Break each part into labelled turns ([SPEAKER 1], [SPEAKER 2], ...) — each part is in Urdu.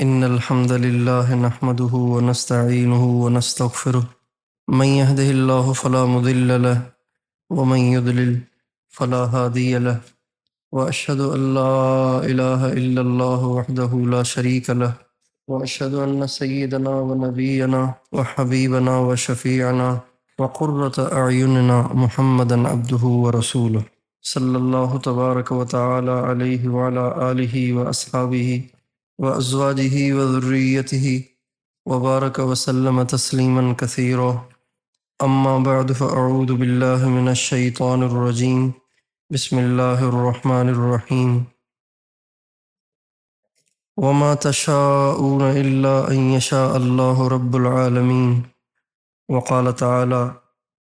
[SPEAKER 1] إن الحمد لله نحمده ونستعينه ونستغفره من يهده الله فلا مضل له ومن يضلل فلا هادي له وأشهد أن لا إله إلا الله وحده لا شريك له وأشهد أن سيدنا ونبينا وحبيبنا وشفيعنا وقرة أعيننا محمدا عبده ورسوله صلى الله تبارك وتعالى عليه وعلى آله وأصحابه وأزواجه وذريته وبارك وسلم تسليما كثيرا أما بعد فأعوذ بالله من الشيطان الرجيم بسم الله الرحمن الرحيم وما تشاءون إلا أن يشاء الله رب العالمين وقال تعالى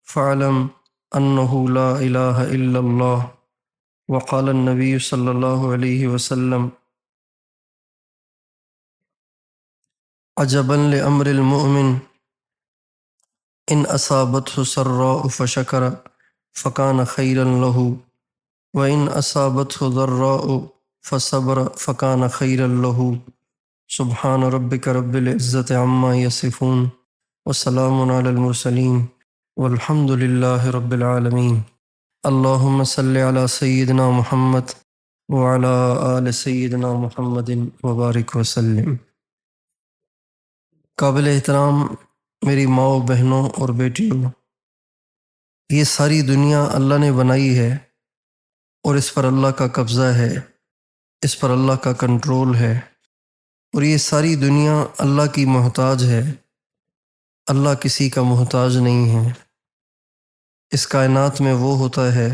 [SPEAKER 1] فاعلم أنه لا إله إلا الله وقال النبي صلى الله عليه وسلم عجبا لأمر المؤمن إن أصابته سراء فشكر فكان خيرا له وإن أصابته ضراء فصبر فكان خيرا له سبحان ربك رب العزة عما يصفون وسلام على المرسلين والحمد لله رب العالمين اللهم صل على سيدنا محمد وعلى آل سيدنا محمد وبارك وسلم۔ قابل احترام میری ماؤں، بہنوں اور بیٹیوں، یہ ساری دنیا اللہ نے بنائی ہے اور اس پر اللہ کا قبضہ ہے، اس پر اللہ کا کنٹرول ہے، اور یہ ساری دنیا اللہ کی محتاج ہے، اللہ کسی کا محتاج نہیں ہے۔ اس کائنات میں وہ ہوتا ہے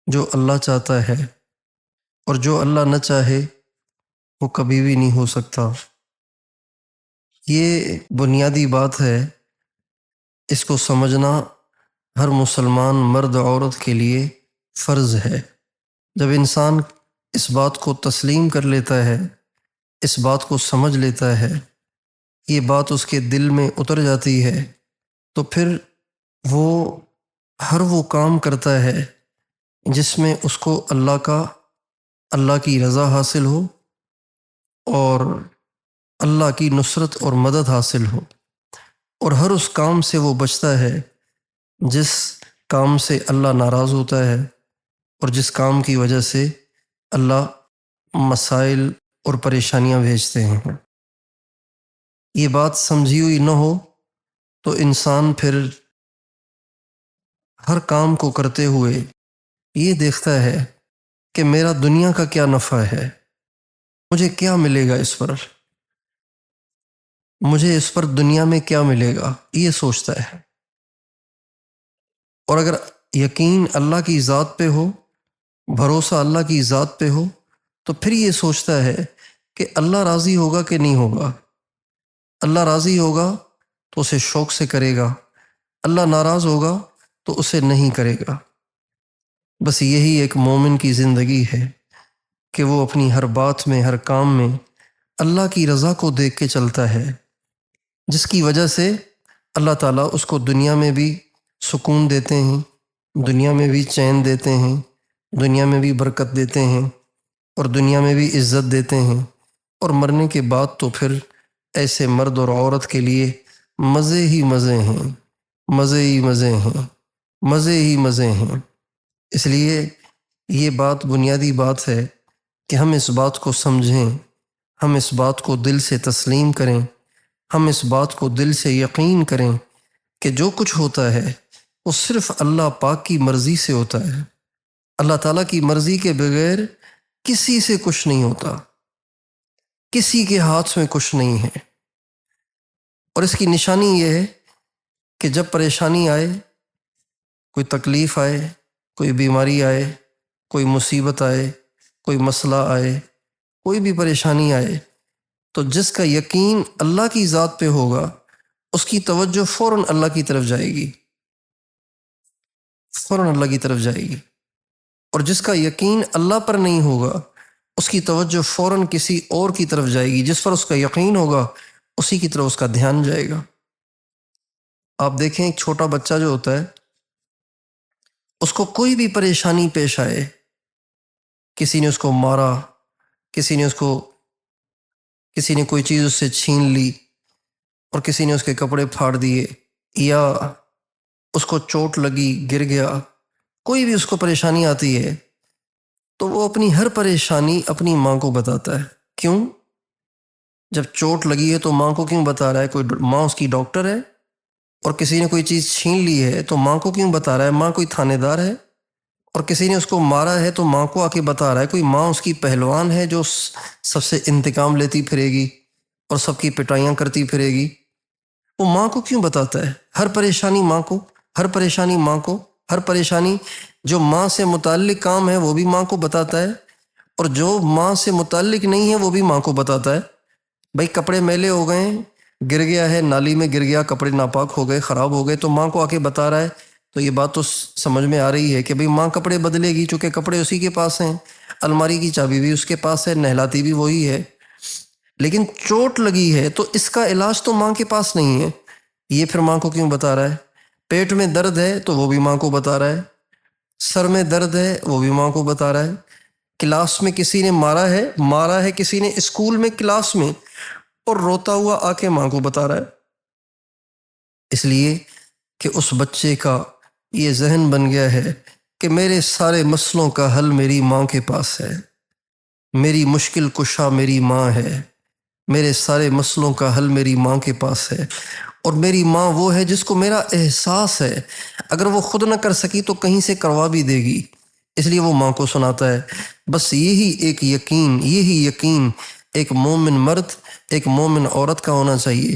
[SPEAKER 1] جو اللہ چاہتا ہے، اور جو اللہ نہ چاہے وہ کبھی بھی نہیں ہو سکتا۔ یہ بنیادی بات ہے، اس کو سمجھنا ہر مسلمان مرد عورت کے لیے فرض ہے۔ جب انسان اس بات کو تسلیم کر لیتا ہے، اس بات کو سمجھ لیتا ہے، یہ بات اس کے دل میں اتر جاتی ہے، تو پھر وہ ہر وہ کام کرتا ہے جس میں اس کو اللہ کی رضا حاصل ہو اور اللہ کی نصرت اور مدد حاصل ہو، اور ہر اس کام سے وہ بچتا ہے جس کام سے اللہ ناراض ہوتا ہے اور جس کام کی وجہ سے اللہ مسائل اور پریشانیاں بھیجتے ہیں۔ یہ بات سمجھی ہوئی نہ ہو تو انسان پھر ہر کام کو کرتے ہوئے یہ دیکھتا ہے کہ میرا دنیا کا کیا نفع ہے، مجھے کیا ملے گا اس پر، مجھے اس پر دنیا میں کیا ملے گا، یہ سوچتا ہے۔ اور اگر یقین اللہ کی ذات پہ ہو، بھروسہ اللہ کی ذات پہ ہو، تو پھر یہ سوچتا ہے کہ اللہ راضی ہوگا کہ نہیں ہوگا۔ اللہ راضی ہوگا تو اسے شوق سے کرے گا، اللہ ناراض ہوگا تو اسے نہیں کرے گا۔ بس یہی ایک مومن کی زندگی ہے کہ وہ اپنی ہر بات میں، ہر کام میں اللہ کی رضا کو دیکھ کے چلتا ہے، جس کی وجہ سے اللہ تعالیٰ اس کو دنیا میں بھی سکون دیتے ہیں، دنیا میں بھی چین دیتے ہیں، دنیا میں بھی برکت دیتے ہیں، اور دنیا میں بھی عزت دیتے ہیں، اور مرنے کے بعد تو پھر ایسے مرد اور عورت کے لیے مزے ہی مزے ہیں، مزے ہی مزے ہیں، مزے ہی مزے ہیں۔ اس لیے یہ بات بنیادی بات ہے کہ ہم اس بات کو سمجھیں، ہم اس بات کو دل سے تسلیم کریں، ہم اس بات کو دل سے یقین کریں کہ جو کچھ ہوتا ہے وہ صرف اللہ پاک کی مرضی سے ہوتا ہے۔ اللہ تعالیٰ کی مرضی کے بغیر کسی سے کچھ نہیں ہوتا، کسی کے ہاتھ میں کچھ نہیں ہے۔ اور اس کی نشانی یہ ہے کہ جب پریشانی آئے، کوئی تکلیف آئے، کوئی بیماری آئے، کوئی مصیبت آئے، کوئی مسئلہ آئے، کوئی بھی پریشانی آئے، تو جس کا یقین اللہ کی ذات پہ ہوگا اس کی توجہ فوراً اللہ کی طرف جائے گی، فوراً اللہ کی طرف جائے گی۔ اور جس کا یقین اللہ پر نہیں ہوگا اس کی توجہ فوراً کسی اور کی طرف جائے گی، جس پر اس کا یقین ہوگا اسی کی طرف اس کا دھیان جائے گا۔ آپ دیکھیں ایک چھوٹا بچہ جو ہوتا ہے، اس کو کوئی بھی پریشانی پیش آئے، کسی نے اس کو مارا، کسی نے اس کو کسی نے کوئی چیز اس سے چھین لی اور کسی نے اس کے کپڑے پھاڑ دیے، یا اس کو چوٹ لگی، گر گیا، کوئی بھی اس کو پریشانی آتی ہے تو وہ اپنی ہر پریشانی اپنی ماں کو بتاتا ہے۔ کیوں؟ جب چوٹ لگی ہے تو ماں کو کیوں بتا رہا ہے؟ کوئی ماں اس کی ڈاکٹر ہے؟ اور کسی نے کوئی چیز چھین لی ہے تو ماں کو کیوں بتا رہا ہے؟ ماں کوئی تھانے دار ہے؟ اور کسی نے اس کو مارا ہے تو ماں کو آ کے بتا رہا ہے؟ کوئی ماں اس کی پہلوان ہے جو سب سے انتقام لیتی پھرے گی اور سب کی پٹائیاں کرتی پھرے گی؟ وہ ماں کو کیوں بتاتا ہے؟ ہر پریشانی ماں کو، ہر پریشانی ماں کو، ہر پریشانی جو ماں سے متعلق کام ہے وہ بھی ماں کو بتاتا ہے، اور جو ماں سے متعلق نہیں ہے وہ بھی ماں کو بتاتا ہے۔ بھائی کپڑے میلے ہو گئے، گر گیا ہے، نالی میں گر گیا، کپڑے ناپاک ہو گئے، خراب ہو گئے، تو ماں کو آ کے بتا رہا ہے، تو یہ بات تو سمجھ میں آ رہی ہے کہ بھئی ماں کپڑے بدلے گی، چونکہ کپڑے اسی کے پاس ہیں، الماری کی چابی بھی اس کے پاس ہے، نہلاتی بھی وہی ہے۔ لیکن چوٹ لگی ہے تو اس کا علاج تو ماں کے پاس نہیں ہے، یہ پھر ماں کو کیوں بتا رہا ہے؟ پیٹ میں درد ہے تو وہ بھی ماں کو بتا رہا ہے، سر میں درد ہے وہ بھی ماں کو بتا رہا ہے، کلاس میں کسی نے مارا ہے کسی نے اسکول میں کلاس میں، اور روتا ہوا آ کے ماں کو بتا رہا ہے۔ اس لیے کہ اس بچے کا یہ ذہن بن گیا ہے کہ میرے سارے مسئلوں کا حل میری ماں کے پاس ہے، میری مشکل کشا میری ماں ہے، میرے سارے مسئلوں کا حل میری ماں کے پاس ہے، اور میری ماں وہ ہے جس کو میرا احساس ہے، اگر وہ خود نہ کر سکی تو کہیں سے کروا بھی دے گی، اس لیے وہ ماں کو سناتا ہے۔ بس یہی یقین ایک مومن مرد، ایک مومن عورت کا ہونا چاہیے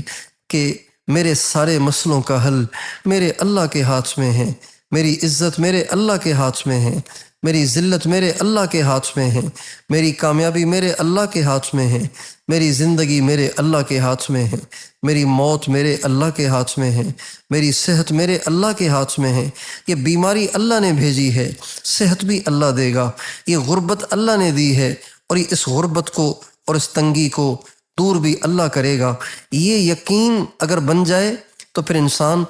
[SPEAKER 1] کہ میرے سارے مسئلوں کا حل میرے اللہ کے ہاتھ میں ہے، میری عزت میرے اللہ کے ہاتھ میں ہے، میری ذلت میرے اللہ کے ہاتھ میں ہے، میری کامیابی میرے اللہ کے ہاتھ میں ہے، میری زندگی میرے اللہ کے ہاتھ میں ہے، میری موت میرے اللہ کے ہاتھ میں ہے، میری صحت میرے اللہ کے ہاتھ میں ہے، یہ بیماری اللہ نے بھیجی ہے، صحت بھی اللہ دے گا، یہ غربت اللہ نے دی ہے، اور اس غربت کو اور اس تنگی کو دور بھی اللہ کرے گا۔ یہ یقین اگر بن جائے تو پھر انسان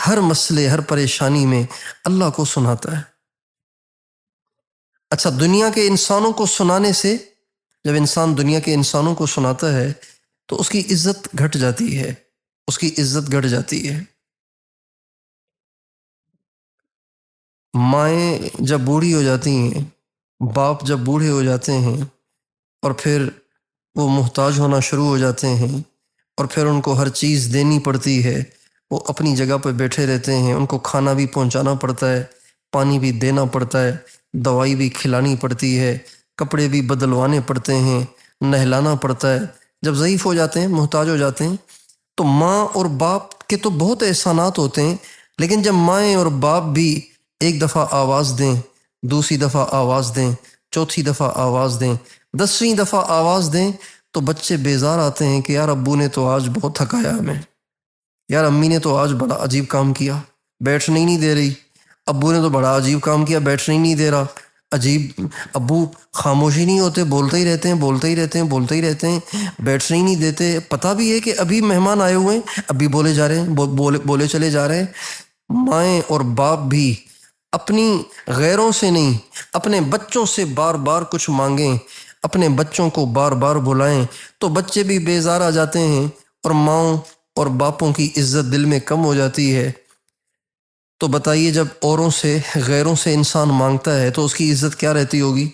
[SPEAKER 1] ہر مسئلے، ہر پریشانی میں اللہ کو سناتا ہے۔ اچھا، دنیا کے انسانوں کو سنانے سے، جب انسان دنیا کے انسانوں کو سناتا ہے تو اس کی عزت گھٹ جاتی ہے، اس کی عزت گھٹ جاتی ہے۔ مائیں جب بوڑھی ہو جاتی ہیں، باپ جب بوڑھے ہو جاتے ہیں، اور پھر وہ محتاج ہونا شروع ہو جاتے ہیں، اور پھر ان کو ہر چیز دینی پڑتی ہے، وہ اپنی جگہ پہ بیٹھے رہتے ہیں، ان کو کھانا بھی پہنچانا پڑتا ہے، پانی بھی دینا پڑتا ہے، دوائی بھی کھلانی پڑتی ہے، کپڑے بھی بدلوانے پڑتے ہیں، نہلانا پڑتا ہے۔ جب ضعیف ہو جاتے ہیں، محتاج ہو جاتے ہیں، تو ماں اور باپ کے تو بہت احسانات ہوتے ہیں، لیکن جب مائیں اور باپ بھی ایک دفعہ آواز دیں، دوسری دفعہ آواز دیں، چوتھی دفعہ آواز دیں، 10ویں دفعہ آواز دیں، تو بچے بیزار آتے ہیں کہ یار ابو نے تو آج بہت تھکایا ہمیں، یار امی نے تو آج بڑا عجیب کام کیا، بیٹھنے ہی نہیں دے رہی، ابو نے تو بڑا عجیب کام کیا، بیٹھنے ہی نہیں دے رہا، عجیب، ابو خاموشی نہیں ہوتے، بولتے ہی رہتے ہیں، بولتے ہی رہتے ہیں، بولتے ہی رہتے ہیں، بیٹھنے ہی نہیں دیتے، پتہ بھی ہے کہ ابھی مہمان آئے ہوئے ہیں، ابھی بولے جا رہے ہیں، بولے چلے جا رہے ہیں۔ مائیں اور باپ بھی اپنی غیروں سے نہیں، اپنے بچوں سے بار بار کچھ مانگیں، اپنے بچوں کو بار بار بلائیں، تو بچے بھی بیزار آ جاتے ہیں، اور ماؤں اور باپوں کی عزت دل میں کم ہو جاتی ہے۔ تو بتائیے، جب اوروں سے، غیروں سے انسان مانگتا ہے تو اس کی عزت کیا رہتی ہوگی؟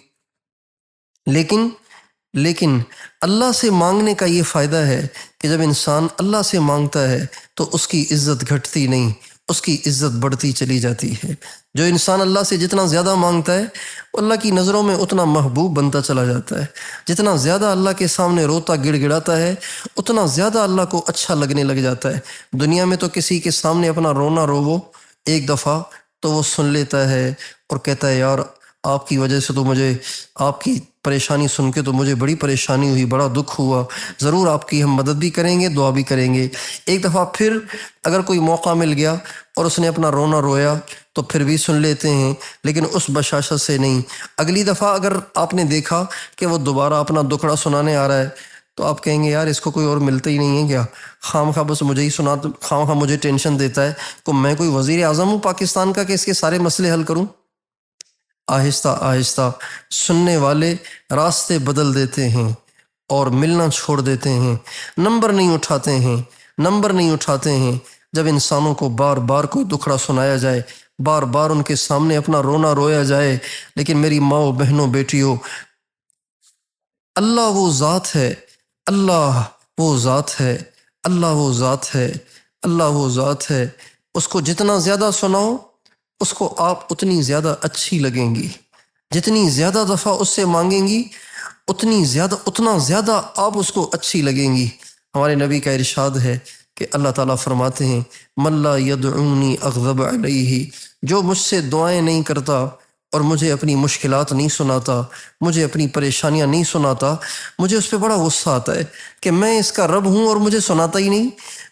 [SPEAKER 1] لیکن اللہ سے مانگنے کا یہ فائدہ ہے کہ جب انسان اللہ سے مانگتا ہے تو اس کی عزت گھٹتی نہیں، اس کی عزت بڑھتی چلی جاتی ہے۔ جو انسان اللہ سے جتنا زیادہ مانگتا ہے، وہ اللہ کی نظروں میں اتنا محبوب بنتا چلا جاتا ہے۔ جتنا زیادہ اللہ کے سامنے روتا گڑ گڑاتا ہے، اتنا زیادہ اللہ کو اچھا لگنے لگ جاتا ہے۔ دنیا میں تو کسی کے سامنے اپنا رونا روو ایک دفعہ تو وہ سن لیتا ہے اور کہتا ہے یار آپ کی وجہ سے تو مجھے، آپ کی پریشانی سن کے تو مجھے بڑی پریشانی ہوئی، بڑا دکھ ہوا، ضرور آپ کی ہم مدد بھی کریں گے، دعا بھی کریں گے۔ ایک دفعہ پھر اگر کوئی موقع مل گیا اور اس نے اپنا رونا رویا تو پھر بھی سن لیتے ہیں، لیکن اس بشاشت سے نہیں۔ اگلی دفعہ اگر آپ نے دیکھا کہ وہ دوبارہ اپنا دکھڑا سنانے آ رہا ہے تو آپ کہیں گے یار اس کو کوئی اور ملتا ہی نہیں ہے کیا، خام خواہ بس مجھے ہی سنا، خام خواہ مجھے ٹینشن دیتا ہے، کو میں کوئی وزیر اعظم ہوں پاکستان کا کہ اس کے سارے مسئلے حل کروں؟ آہستہ آہستہ سننے والے راستے بدل دیتے ہیں، اور ملنا چھوڑ دیتے ہیں، نمبر نہیں اٹھاتے ہیں، نمبر نہیں اٹھاتے ہیں۔ جب انسانوں کو بار بار کوئی دکھڑا سنایا جائے، بار بار ان کے سامنے اپنا رونا رویا جائے، لیکن میری ماؤں بہنوں بیٹیوں، اللہ وہ ذات ہے، اللہ وہ ذات ہے، اللہ وہ ذات ہے، اللہ وہ ذات ہے۔ اس کو جتنا زیادہ سناؤ اس کو آپ اتنی زیادہ اچھی لگیں گی، جتنی زیادہ دفعہ اس سے مانگیں گی اتنا زیادہ آپ اس کو اچھی لگیں گی۔ ہمارے نبی کا ارشاد ہے کہ اللہ تعالیٰ فرماتے ہیں من لا یدعونی اغضب علیہ، جو مجھ سے دعائیں نہیں کرتا اور مجھے اپنی مشکلات نہیں سناتا، مجھے اپنی پریشانیاں نہیں سناتا، مجھے اس پہ بڑا غصہ آتا ہے کہ میں اس کا رب ہوں اور مجھے سناتا ہی نہیں،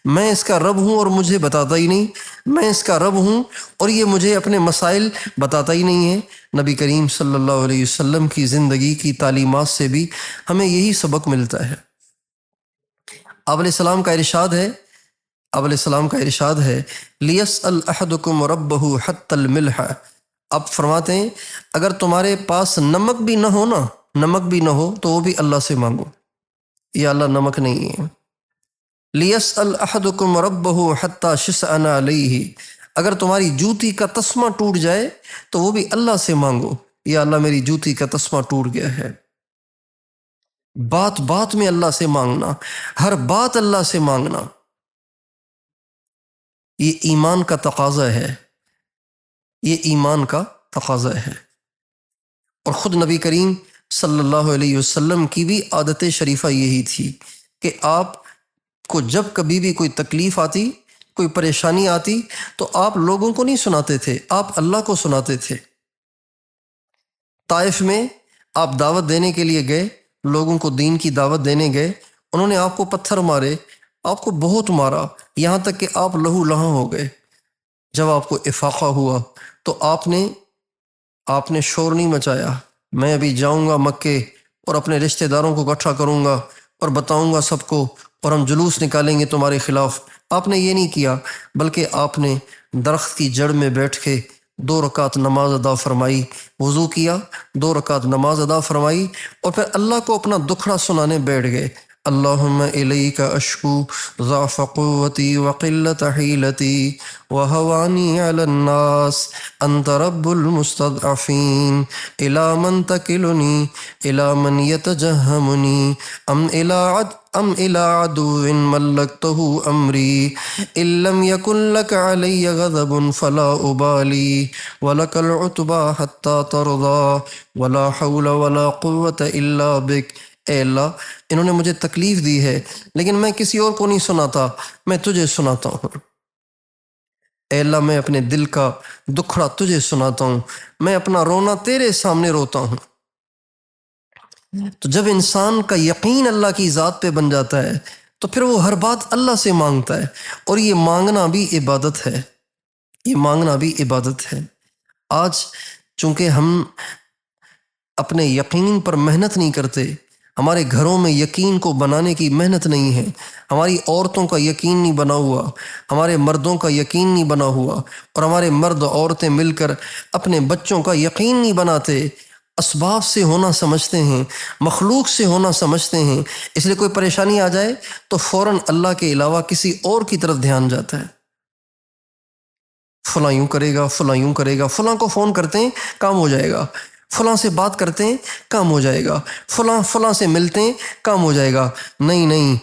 [SPEAKER 1] میں اس کا رب ہوں اور مجھے بتاتا ہی نہیں، میں اس کا رب ہوں اور یہ مجھے اپنے مسائل بتاتا ہی نہیں ہے۔ نبی کریم صلی اللہ علیہ وسلم کی زندگی کی تعلیمات سے بھی ہمیں یہی سبق ملتا ہے۔ آپ علیہ السلام کا ارشاد ہے، آپ علیہ السلام کا ارشاد ہے لِيَسْأَلْ أَحَدُكُمْ رَبَّهُ حَتَّى الْمِلْحَ، آپ فرماتے ہیں اگر تمہارے پاس نمک بھی نہ ہو نا، نمک بھی نہ ہو تو وہ بھی اللہ سے مانگو، یا اللہ نمک نہیں ہے۔ لِيَسْأَلْ أَحَدُكُمْ رَبَّهُ حَتَّى شِسْعَنَ عَلَيْهِ، اگر تمہاری جوتی کا تسمہ ٹوٹ جائے تو وہ بھی اللہ سے مانگو، یا اللہ میری جوتی کا تسمہ ٹوٹ گیا ہے۔ بات بات میں اللہ سے مانگنا، ہر بات اللہ سے مانگنا، یہ ایمان کا تقاضا ہے، یہ ایمان کا تقاضا ہے۔ اور خود نبی کریم صلی اللہ علیہ وسلم کی بھی عادت شریفہ یہی تھی کہ آپ کو جب کبھی بھی کوئی تکلیف آتی، کوئی پریشانی آتی تو آپ لوگوں کو نہیں سناتے تھے، آپ اللہ کو سناتے تھے۔ طائف میں آپ دعوت دینے کے لیے گئے، لوگوں کو دین کی دعوت دینے گئے، انہوں نے آپ کو پتھر مارے، آپ کو بہت مارا، یہاں تک کہ آپ لہو لہاں ہو گئے۔ جب آپ کو افاقہ ہوا تو آپ نے شور نہیں مچایا، میں ابھی جاؤں گا مکے اور اپنے رشتہ داروں کو اکٹھا کروں گا اور بتاؤں گا سب کو اور ہم جلوس نکالیں گے تمہارے خلاف، آپ نے یہ نہیں کیا، بلکہ آپ نے درخت کی جڑ میں بیٹھ کے 2 رکعت نماز ادا فرمائی، وضو کیا، 2 رکعت نماز ادا فرمائی اور پھر اللہ کو اپنا دکھڑا سنانے بیٹھ گئے۔ اللہم الیک اشکو ضعف قوتی وقلت حیلتی وہوانی علی الناس انت رب المستضعفین الی من تکلنی الی من یتجہمنی ام الی عدو ملکتہ امری ان لم یکن لک علی غضب فلا ابالی ولک العتبی حتی ترضی ولا حول ولا قوة الا بک۔ اے اللہ انہوں نے مجھے تکلیف دی ہے لیکن میں کسی اور کو نہیں سناتا، میں تجھے سناتا ہوں۔ اے اللہ میں اپنے دل کا دکھڑا تجھے سناتا ہوں، میں اپنا رونا تیرے سامنے روتا ہوں۔ تو جب انسان کا یقین اللہ کی ذات پہ بن جاتا ہے تو پھر وہ ہر بات اللہ سے مانگتا ہے، اور یہ مانگنا بھی عبادت ہے، یہ مانگنا بھی عبادت ہے۔ آج چونکہ ہم اپنے یقین پر محنت نہیں کرتے، ہمارے گھروں میں یقین کو بنانے کی محنت نہیں ہے، ہماری عورتوں کا یقین نہیں بنا ہوا، ہمارے مردوں کا یقین نہیں بنا ہوا، اور ہمارے مرد عورتیں مل کر اپنے بچوں کا یقین نہیں بناتے، اسباب سے ہونا سمجھتے ہیں، مخلوق سے ہونا سمجھتے ہیں، اس لیے کوئی پریشانی آ جائے تو فوراً اللہ کے علاوہ کسی اور کی طرف دھیان جاتا ہے۔ فلاں یوں کرے گا، فلاں یوں کرے گا، فلاں کو فون کرتے ہیں کام ہو جائے گا، فلاں سے بات کرتے ہیں کام ہو جائے گا، فلاں سے ملتے ہیں کام ہو جائے گا۔ نہیں،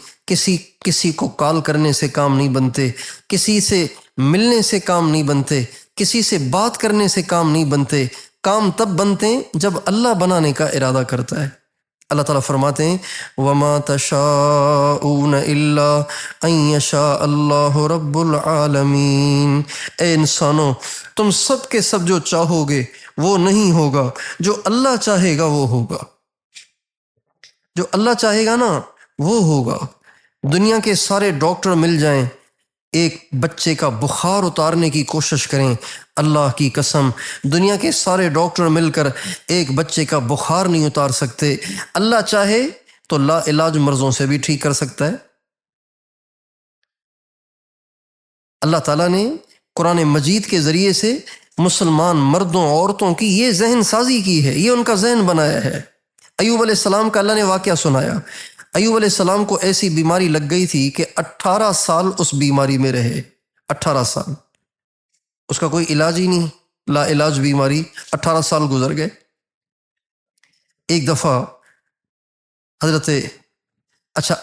[SPEAKER 1] کسی کو کال کرنے سے کام نہیں بنتے، کسی سے ملنے سے کام نہیں بنتے، کسی سے بات کرنے سے کام نہیں بنتے، کام تب بنتے ہیں جب اللہ بنانے کا ارادہ کرتا ہے۔ اللہ تعالیٰ فرماتے ہیں وَمَا تَشَاءُونَ إِلَّا أَن يَشَاءَ اللَّهُ رَبُّ الْعَالَمِينَ۔ اے انسانوں تم سب کے سب جو چاہو گے وہ نہیں ہوگا، جو اللہ چاہے گا وہ ہوگا، جو اللہ چاہے گا نا وہ ہوگا۔ دنیا کے سارے ڈاکٹر مل جائیں، ایک بچے کا بخار اتارنے کی کوشش کریں، اللہ کی قسم دنیا کے سارے ڈاکٹر مل کر ایک بچے کا بخار نہیں اتار سکتے۔ اللہ چاہے تو لا علاج مرضوں سے بھی ٹھیک کر سکتا ہے۔ اللہ تعالیٰ نے قرآن مجید کے ذریعے سے مسلمان مردوں عورتوں کی یہ ذہن سازی کی ہے، یہ ان کا ذہن بنایا ہے۔ ایوب علیہ السلام کا اللہ نے واقعہ سنایا۔ ایوب علیہ السلام کو ایسی بیماری لگ گئی تھی کہ 18 سال اس بیماری میں رہے. 18 سال اس کا کوئی علاج ہی نہیں، لا علاج بیماری. 18 سال گزر گئے. ایک دفعہ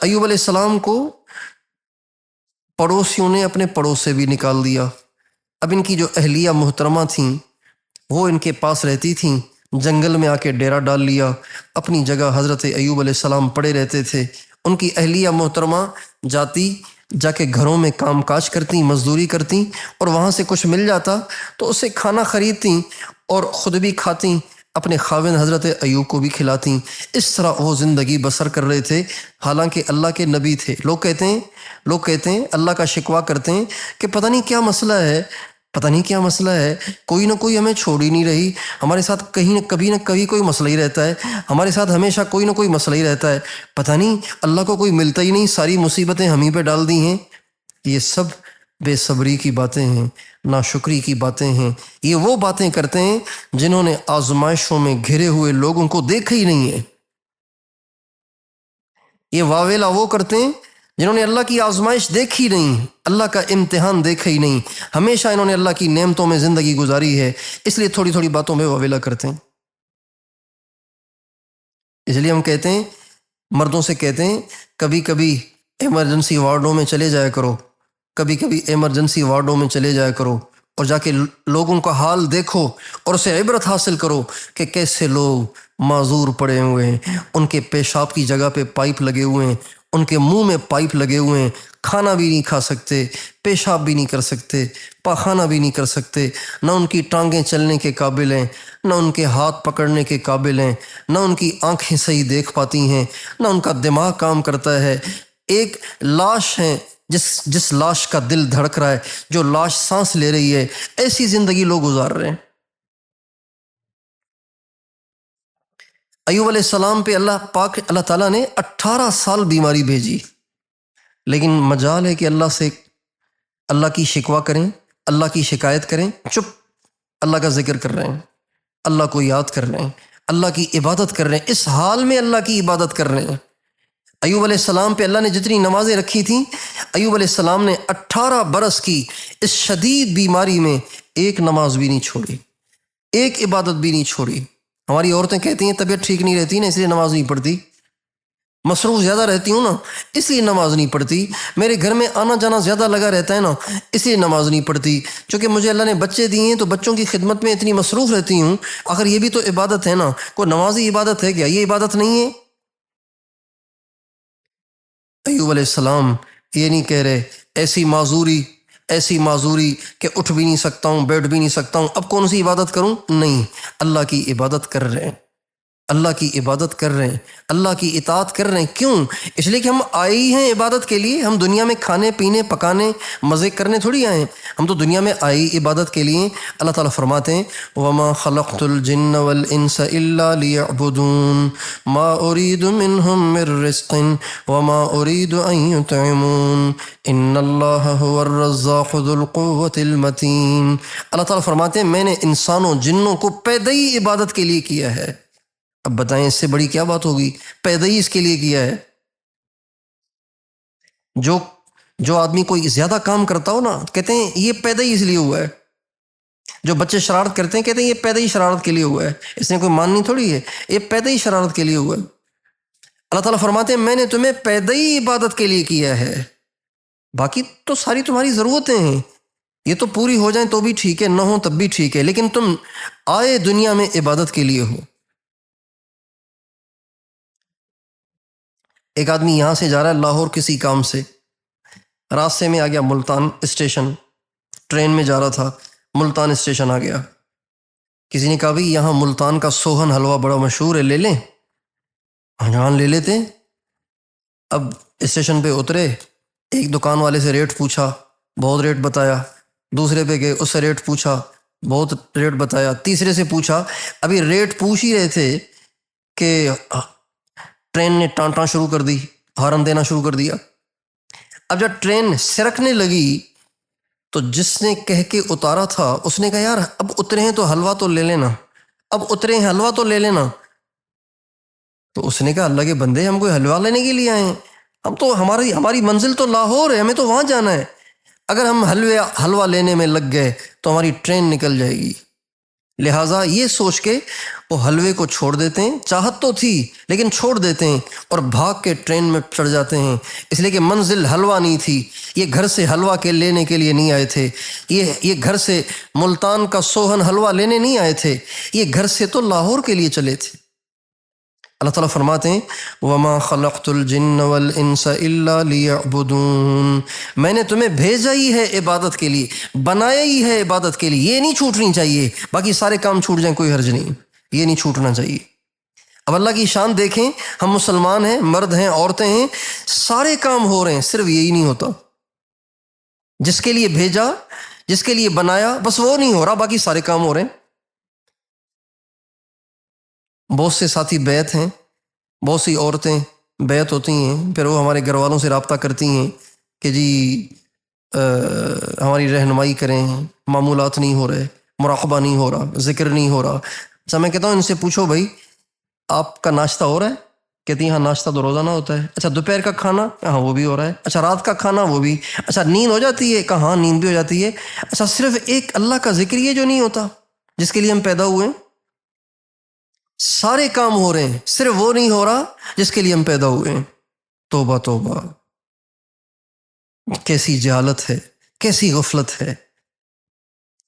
[SPEAKER 1] ایوب علیہ السلام کو پڑوسیوں نے اپنے پڑوس سے بھی نکال دیا. اب ان کی جو اہلیہ محترمہ تھیں وہ ان کے پاس رہتی تھیں، جنگل میں آ کے ڈیرا ڈال لیا. اپنی جگہ حضرت ایوب علیہ السلام پڑے رہتے تھے. ان کی اہلیہ محترمہ جا کے گھروں میں کام کاج کرتی، مزدوری کرتی، اور وہاں سے کچھ مل جاتا تو اسے کھانا خریدتی اور خود بھی کھاتی، اپنے خاوند حضرت ایوب کو بھی کھلاتی. اس طرح وہ زندگی بسر کر رہے تھے، حالانکہ اللہ کے نبی تھے. لوگ کہتے ہیں اللہ کا شکوہ کرتے ہیں کہ پتہ نہیں کیا مسئلہ ہے، کوئی نہ کوئی ہمیں چھوڑ ہی نہیں رہی، ہمارے ساتھ کبھی نہ کبھی کوئی مسئلہ ہی رہتا ہے، ہمارے ساتھ ہمیشہ کوئی نہ کوئی مسئلہ ہی رہتا ہے، پتہ نہیں اللہ کو کوئی ملتا ہی نہیں، ساری مصیبتیں ہم ہی پہ ڈال دی ہیں. یہ سب بے صبری کی باتیں ہیں، ناشکری کی باتیں ہیں. یہ وہ باتیں کرتے ہیں جنہوں نے آزمائشوں میں گھرے ہوئے لوگوں کو دیکھا ہی نہیں ہے. یہ واویلا وہ کرتے ہیں جنہوں نے اللہ کی آزمائش دیکھی نہیں، اللہ کا امتحان دیکھا ہی نہیں. ہمیشہ انہوں نے اللہ کی نعمتوں میں زندگی گزاری ہے، اس لیے تھوڑی تھوڑی باتوں میں واویلا کرتے ہیں. اس لیے ہم کہتے ہیں، مردوں سے کہتے ہیں، کبھی کبھی ایمرجنسی وارڈوں میں چلے جایا کرو، اور جا کے لوگوں کا حال دیکھو اور اسے عبرت حاصل کرو کہ کیسے لوگ معذور پڑے ہوئے ہیں. ان کے پیشاب کی جگہ پہ پائپ لگے ہوئے ہیں، ان کے منہ میں پائپ لگے ہوئے ہیں، کھانا بھی نہیں کھا سکتے، پیشاب بھی نہیں کر سکتے، پاخانہ بھی نہیں کر سکتے. نہ ان کی ٹانگیں چلنے کے قابل ہیں، نہ ان کے ہاتھ پکڑنے کے قابل ہیں، نہ ان کی آنکھیں صحیح دیکھ پاتی ہیں، نہ ان کا دماغ کام کرتا ہے. ایک لاش ہے، جس لاش کا دل دھڑک رہا ہے، جو لاش سانس لے رہی ہے. ایسی زندگی لوگ گزار رہے ہیں. ایوب علیہ السلام پہ اللہ تعالیٰ نے 18 سال بیماری بھیجی، لیکن مجال ہے کہ اللہ کی شکوہ کریں، اللہ کی شکایت کریں. چپ، اللہ کا ذکر کر رہے ہیں، اللہ کو یاد کر رہے ہیں، اللہ کی عبادت کر رہے ہیں، اس حال میں اللہ کی عبادت کر رہے ہیں. ایوب علیہ السلام پہ اللہ نے جتنی نمازیں رکھی تھیں، ایوب علیہ السلام نے 18 برس کی اس شدید بیماری میں ایک نماز بھی نہیں چھوڑی، ایک عبادت بھی نہیں چھوڑی. ہماری عورتیں کہتی ہیں طبیعت ٹھیک نہیں رہتی نا، اس لیے نماز نہیں پڑھتی، مصروف زیادہ رہتی ہوں نا اس لیے نماز نہیں پڑھتی، میرے گھر میں آنا جانا زیادہ لگا رہتا ہے نا اس لیے نماز نہیں پڑھتی، چونکہ مجھے اللہ نے بچے دیے ہیں تو بچوں کی خدمت میں اتنی مصروف رہتی ہوں. آخر یہ بھی تو عبادت ہے نا، کوئی نماز ہی عبادت ہے کیا؟ یہ عبادت نہیں ہے. ایوب علیہ السلام یہ نہیں کہہ رہے ایسی معذوری کہ اٹھ بھی نہیں سکتا ہوں، بیٹھ بھی نہیں سکتا ہوں، اب کون سی عبادت کروں؟ نہیں، اللہ کی عبادت کر رہے ہیں، اللہ کی عبادت کر رہے ہیں، اللہ کی اطاعت کر رہے ہیں. کیوں؟ اس لیے کہ ہم آئے ہی ہیں عبادت کے لیے. ہم دنیا میں کھانے پینے پکانے مزے کرنے تھوڑی آئے ہیں، ہم تو دنیا میں آئے ہی عبادت کے لیے. اللہ تعالیٰ فرماتے ہیں وَمَا خَلَقْتُ الْجِنَّ وَالْإِنسَ إِلَّا لِيَعْبُدُونَ مَا أُرِيدُ مِنْهُمْ مِنْ رِزْقٍ وَمَا أُرِيدُ أَنْ يُطْعِمُونَ إِنَّ اللَّهَ هُوَ الرَّزَّاقُ ذُو الْقُوَّةِ الْمَتِينَ. اللہ تعالیٰ فرماتے ہیں میں نے انسانوں جنوں کو پیدا ہی عبادت کے لیے کیا ہے. اب بتائیں اس سے بڑی کیا بات ہوگی؟ پیدا ہی اس کے لیے کیا ہے. جو آدمی کوئی زیادہ کام کرتا ہو نا کہتے ہیں یہ پیدا ہی اس لیے ہوا ہے. جو بچے شرارت کرتے ہیں کہتے ہیں یہ پیدا ہی شرارت کے لیے ہوا ہے، اس نے کوئی ماننی تھوڑی ہے، یہ پیدا ہی شرارت کے لیے ہوا ہے. اللہ تعالیٰ فرماتے ہیں میں نے تمہیں پیدا ہی عبادت کے لیے کیا ہے، باقی تو ساری تمہاری ضرورتیں ہیں، یہ تو پوری ہو جائیں تو بھی ٹھیک ہے، نہ ہو تب بھی ٹھیک ہے، لیکن تم آئے دنیا میں عبادت کے لیے ہو. ایک آدمی یہاں سے جا رہا ہے لاہور کسی کام سے، راستے میں آ گیا ملتان اسٹیشن، ٹرین میں جا رہا تھا، ملتان اسٹیشن آ گیا. کسی نے کہا بھئی یہاں ملتان کا سوہن حلوہ بڑا مشہور ہے، لے لیں؟ ہاں لے لیتے. اب اسٹیشن پہ اترے، ایک دکان والے سے ریٹ پوچھا، بہت ریٹ بتایا. دوسرے پہ گئے، اس سے ریٹ پوچھا، بہت ریٹ بتایا. تیسرے سے پوچھا، ابھی ریٹ پوچھ ہی رہے تھے کہ ٹرین نے ٹان ٹان شروع کر دی، ہارن دینا شروع کر دیا. اب جب ٹرین سرکنے لگی تو جس نے کہہ کے اتارا تھا اس نے کہا یار اب اترے ہیں تو حلوہ تو لے لینا، اب اترے ہیں حلوہ تو لے لینا. تو اس نے کہا اللہ کے بندے ہم کوئی حلوہ لینے کے لیے آئے ہیں؟ ہم تو ہماری منزل تو لاہور ہے، ہمیں تو وہاں جانا ہے، اگر ہم حلوہ لینے میں لگ گئے تو ہماری ٹرین نکل جائے گی۔ لہٰذا یہ سوچ کے وہ حلوے کو چھوڑ دیتے ہیں، چاہت تو تھی لیکن چھوڑ دیتے ہیں اور بھاگ کے ٹرین میں چڑھ جاتے ہیں، اس لیے کہ منزل حلوہ نہیں تھی، یہ گھر سے حلوہ کے لینے کے لیے نہیں آئے تھے، یہ گھر سے ملتان کا سوہن حلوہ لینے نہیں آئے تھے، یہ گھر سے تو لاہور کے لیے چلے تھے۔ اللہ تعالیٰ فرماتے ہیں وَمَا خَلَقْتُ الْجِنَّ وَالْإِنسَ إِلَّا لِيَعْبُدُونَ، میں نے تمہیں بھیجا ہی ہے عبادت کے لیے، بنایا ہی ہے عبادت کے لیے، یہ نہیں چھوٹنی چاہیے، باقی سارے کام چھوٹ جائیں کوئی حرج نہیں، یہ نہیں چھوٹنا چاہیے۔ اب اللہ کی شان دیکھیں، ہم مسلمان ہیں، مرد ہیں، عورتیں ہیں، سارے کام ہو رہے ہیں، صرف یہی نہیں ہوتا، جس کے لیے بھیجا، جس کے لیے بنایا، بس وہ نہیں ہو رہا، باقی سارے کام ہو رہے ہیں۔ بہت سے ساتھی بیعت ہیں، بہت سی عورتیں بیعت ہوتی ہیں، پھر وہ ہمارے گھر والوں سے رابطہ کرتی ہیں کہ جی ہماری رہنمائی کریں، معمولات نہیں ہو رہے، مراقبہ نہیں ہو رہا، ذکر نہیں ہو رہا۔ اچھا میں کہتا ہوں ان سے پوچھو بھائی آپ کا ناشتہ ہو رہا ہے؟ کہتی ہیں ہاں ناشتہ تو روزانہ ہوتا ہے۔ اچھا دوپہر کا کھانا؟ ہاں وہ بھی ہو رہا ہے۔ اچھا رات کا کھانا؟ وہ بھی۔ اچھا نیند ہو جاتی ہے؟ کہا ہاں نیند بھی ہو جاتی ہے۔ اچھا صرف ایک اللہ کا ذکر یہ جو نہیں ہوتا جس کے لیے ہم پیدا ہوئے ہیں؟ سارے کام ہو رہے ہیں، صرف وہ نہیں ہو رہا جس کے لیے ہم پیدا ہوئے ہیں۔ توبہ توبہ، کیسی جہالت ہے، کیسی غفلت ہے،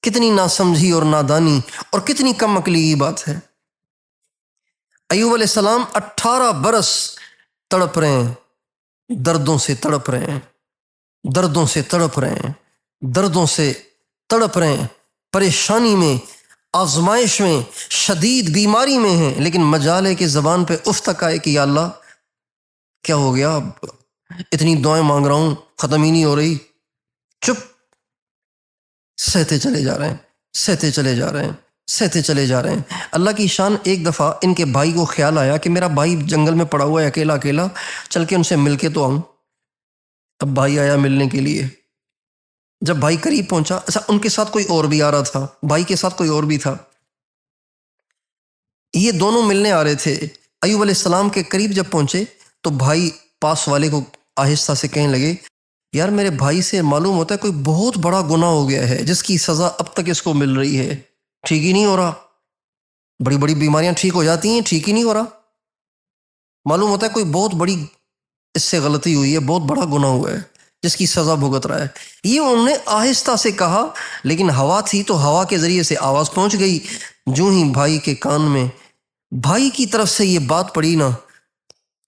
[SPEAKER 1] کتنی ناسمجھی اور نادانی اور کتنی کم عقلی کی بات ہے۔ ایوب علیہ السلام 18 برس تڑپ رہے ہیں، دردوں سے تڑپ رہے ہیں، دردوں سے تڑپ رہے ہیں، دردوں سے تڑپ رہے ہیں، پریشانی میں، آزمائش میں، شدید بیماری میں ہیں، لیکن مجال ہے کہ زبان پہ اف تک آئے کہ یا اللہ کیا ہو گیا، اتنی دعائیں مانگ رہا ہوں ختم ہی نہیں ہو رہی، چپ، سہتے چلے جا رہے ہیں، سہتے چلے جا رہے ہیں، سہتے چلے جا رہے ہیں۔ اللہ کی شان، ایک دفعہ ان کے بھائی کو خیال آیا کہ میرا بھائی جنگل میں پڑا ہوا ہے اکیلا اکیلا، چل کے ان سے مل کے تو آؤں۔ اب بھائی آیا ملنے کے لیے، جب بھائی قریب پہنچا، اچھا ان کے ساتھ کوئی اور بھی آ رہا تھا، بھائی کے ساتھ کوئی اور بھی تھا، یہ دونوں ملنے آ رہے تھے۔ ایوب علیہ السلام کے قریب جب پہنچے تو بھائی پاس والے کو آہستہ سے کہنے لگے یار میرے بھائی سے معلوم ہوتا ہے کوئی بہت بڑا گناہ ہو گیا ہے جس کی سزا اب تک اس کو مل رہی ہے، ٹھیک ہی نہیں ہو رہا، بڑی بڑی بیماریاں ٹھیک ہو جاتی ہیں، ٹھیک ہی نہیں ہو رہا، معلوم ہوتا ہے کوئی بہت بڑی اس سے غلطی ہوئی ہے، بہت بڑا گناہ ہوا ہے جس کی سزا بھگت رہا ہے۔ یہ انہوں نے آہستہ سے کہا، لیکن ہوا تھی تو ہوا کے ذریعے سے آواز پہنچ گئی۔ جو ہی بھائی کے کان میں بھائی کی طرف سے یہ بات پڑی نا،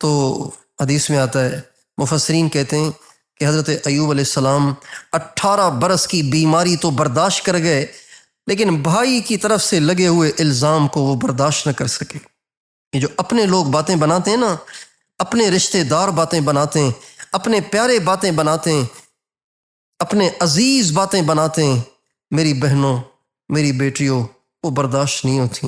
[SPEAKER 1] تو حدیث میں آتا ہے، مفسرین کہتے ہیں کہ حضرت ایوب علیہ السلام 18 برس کی بیماری تو برداشت کر گئے، لیکن بھائی کی طرف سے لگے ہوئے الزام کو وہ برداشت نہ کر سکے۔ یہ جو اپنے لوگ باتیں بناتے ہیں نا، اپنے رشتہ دار باتیں بناتے ہیں، اپنے پیارے باتیں بناتے ہیں، اپنے عزیز باتیں بناتے ہیں، میری بہنوں، میری بیٹیوں، وہ برداشت نہیں ہوتی۔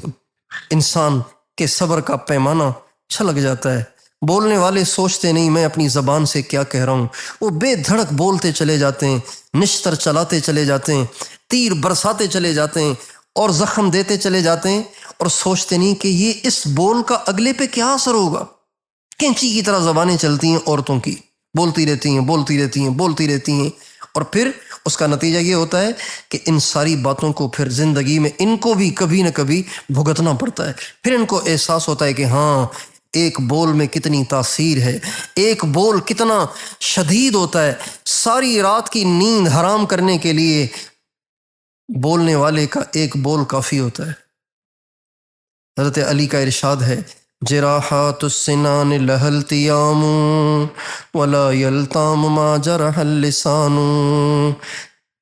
[SPEAKER 1] انسان کے صبر کا پیمانہ چھلک جاتا ہے۔ بولنے والے سوچتے نہیں میں اپنی زبان سے کیا کہہ رہا ہوں، وہ بے دھڑک بولتے چلے جاتے ہیں، نشتر چلاتے چلے جاتے ہیں، تیر برساتے چلے جاتے ہیں اور زخم دیتے چلے جاتے ہیں، اور سوچتے نہیں کہ یہ اس بول کا اگلے پہ کیا اثر ہوگا۔ کینچی کی طرح زبانیں چلتی ہیں عورتوں کی، بولتی رہتی ہیں، بولتی رہتی ہیں، بولتی رہتی ہیں، اور پھر اس کا نتیجہ یہ ہوتا ہے کہ ان ساری باتوں کو پھر زندگی میں ان کو بھی کبھی نہ کبھی بھگتنا پڑتا ہے۔ پھر ان کو احساس ہوتا ہے کہ ہاں ایک بول میں کتنی تاثیر ہے، ایک بول کتنا شدید ہوتا ہے، ساری رات کی نیند حرام کرنے کے لیے بولنے والے کا ایک بول کافی ہوتا ہے۔ حضرت علی کا ارشاد ہے جراحات السنان لها التیام ولا یلتام ما جرح اللسان،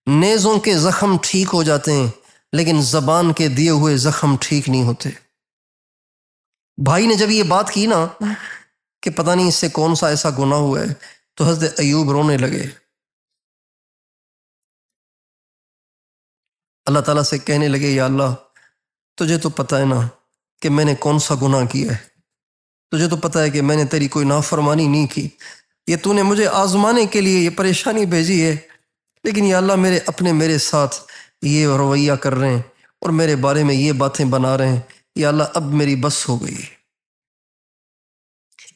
[SPEAKER 1] نیزوں کے زخم ٹھیک ہو جاتے ہیں لیکن زبان کے دیے ہوئے زخم ٹھیک نہیں ہوتے۔ بھائی نے جب یہ بات کی نا کہ پتہ نہیں اس سے کون سا ایسا گناہ ہوا ہے، تو حضرت ایوب رونے لگے، اللہ تعالیٰ سے کہنے لگے یا اللہ تجھے تو پتہ ہے نا کہ میں نے کون سا گناہ کیا ہے، تجھے تو پتہ ہے کہ میں نے تیری کوئی نافرمانی نہیں کی، یہ تو نے مجھے آزمانے کے لیے یہ پریشانی بھیجی ہے، لیکن یا اللہ میرے اپنے میرے ساتھ یہ رویہ کر رہے ہیں اور میرے بارے میں یہ باتیں بنا رہے ہیں، یا اللہ اب میری بس ہو گئی۔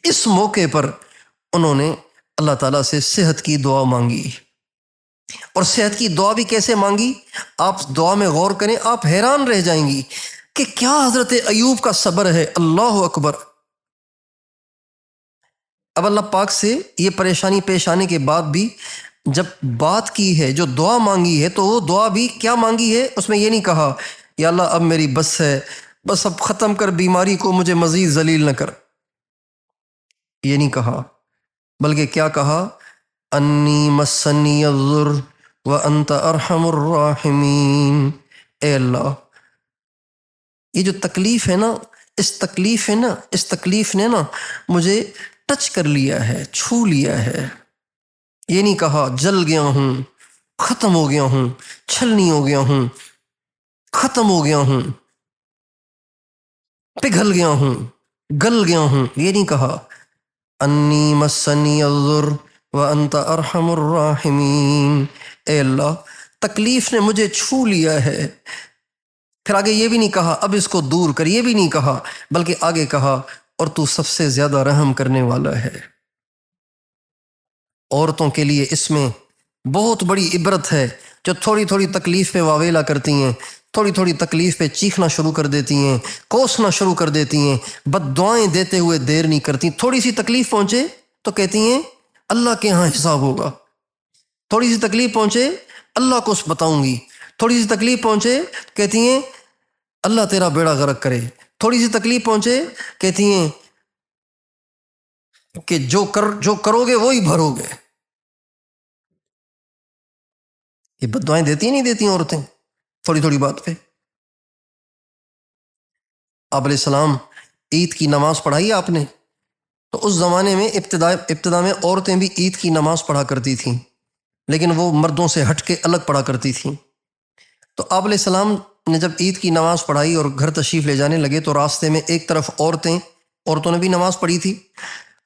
[SPEAKER 1] اس موقع پر انہوں نے اللہ تعالیٰ سے صحت کی دعا مانگی. اور صحت کی دعا بھی کیسے مانگی؟ آپ دعا میں غور کریں، آپ حیران رہ جائیں گی کہ کیا حضرت ایوب کا صبر ہے. اللہ اکبر. اب اللہ پاک سے یہ پریشانی پیش آنے کے بعد بھی جب بات کی ہے، جو دعا مانگی ہے، تو وہ دعا بھی کیا مانگی ہے؟ اس میں یہ نہیں کہا یا اللہ اب میری بس ہے، بس اب ختم کر بیماری کو، مجھے مزید ذلیل نہ کر، یہ نہیں کہا، بلکہ کیا کہا؟ انی مسنی الضر وانت ارحم الراحمین. اے اللہ، یہ جو تکلیف ہے نا، اس تکلیف نے نا مجھے ٹچ کر لیا ہے، چھو لیا ہے. یہ نہیں کہا جل گیا ہوں، ختم ہو گیا ہوں، چھلنی ہو گیا ہوں، ختم ہو گیا ہوں، پگھل گیا ہوں، گل گیا ہوں، یہ نہیں کہا. انی مسنی الضر وانت ارحم الراحمین. اے اللہ، تکلیف نے مجھے چھو لیا ہے. پھر آگے یہ بھی نہیں کہا اب اس کو دور کر، یہ بھی نہیں کہا، بلکہ آگے کہا اور تو سب سے زیادہ رحم کرنے والا ہے. عورتوں کے لیے اس میں بہت بڑی عبرت ہے، جو تھوڑی تھوڑی تکلیف پہ واویلا کرتی ہیں، تھوڑی تھوڑی تکلیف پہ چیخنا شروع کر دیتی ہیں، کوسنا شروع کر دیتی ہیں، بد دعائیں دیتے ہوئے دیر نہیں کرتی. تھوڑی سی تکلیف پہنچے تو کہتی ہیں اللہ کے ہاں حساب ہوگا. تھوڑی سی تکلیف پہنچے اللہ کو بتاؤں گی. تھوڑی سی تکلیف پہنچے کہتی ہیں اللہ تیرا بیڑا غرق کرے. تھوڑی سی تکلیف پہنچے کہتی ہیں کہ جو کرو گے وہی بھرو گے. یہ بد دعائیں دیتی نہیں دیتی عورتیں تھوڑی تھوڑی بات پہ. آپ علیہ السلام عید کی نماز پڑھائی آپ نے، تو اس زمانے میں ابتدا میں عورتیں بھی عید کی نماز پڑھا کرتی تھیں، لیکن وہ مردوں سے ہٹ کے الگ پڑھا کرتی تھیں. تو آپ علیہ السلام نے جب عید کی نماز پڑھائی اور گھر تشریف لے جانے لگے، تو راستے میں ایک طرف عورتوں نے بھی نماز پڑھی تھی.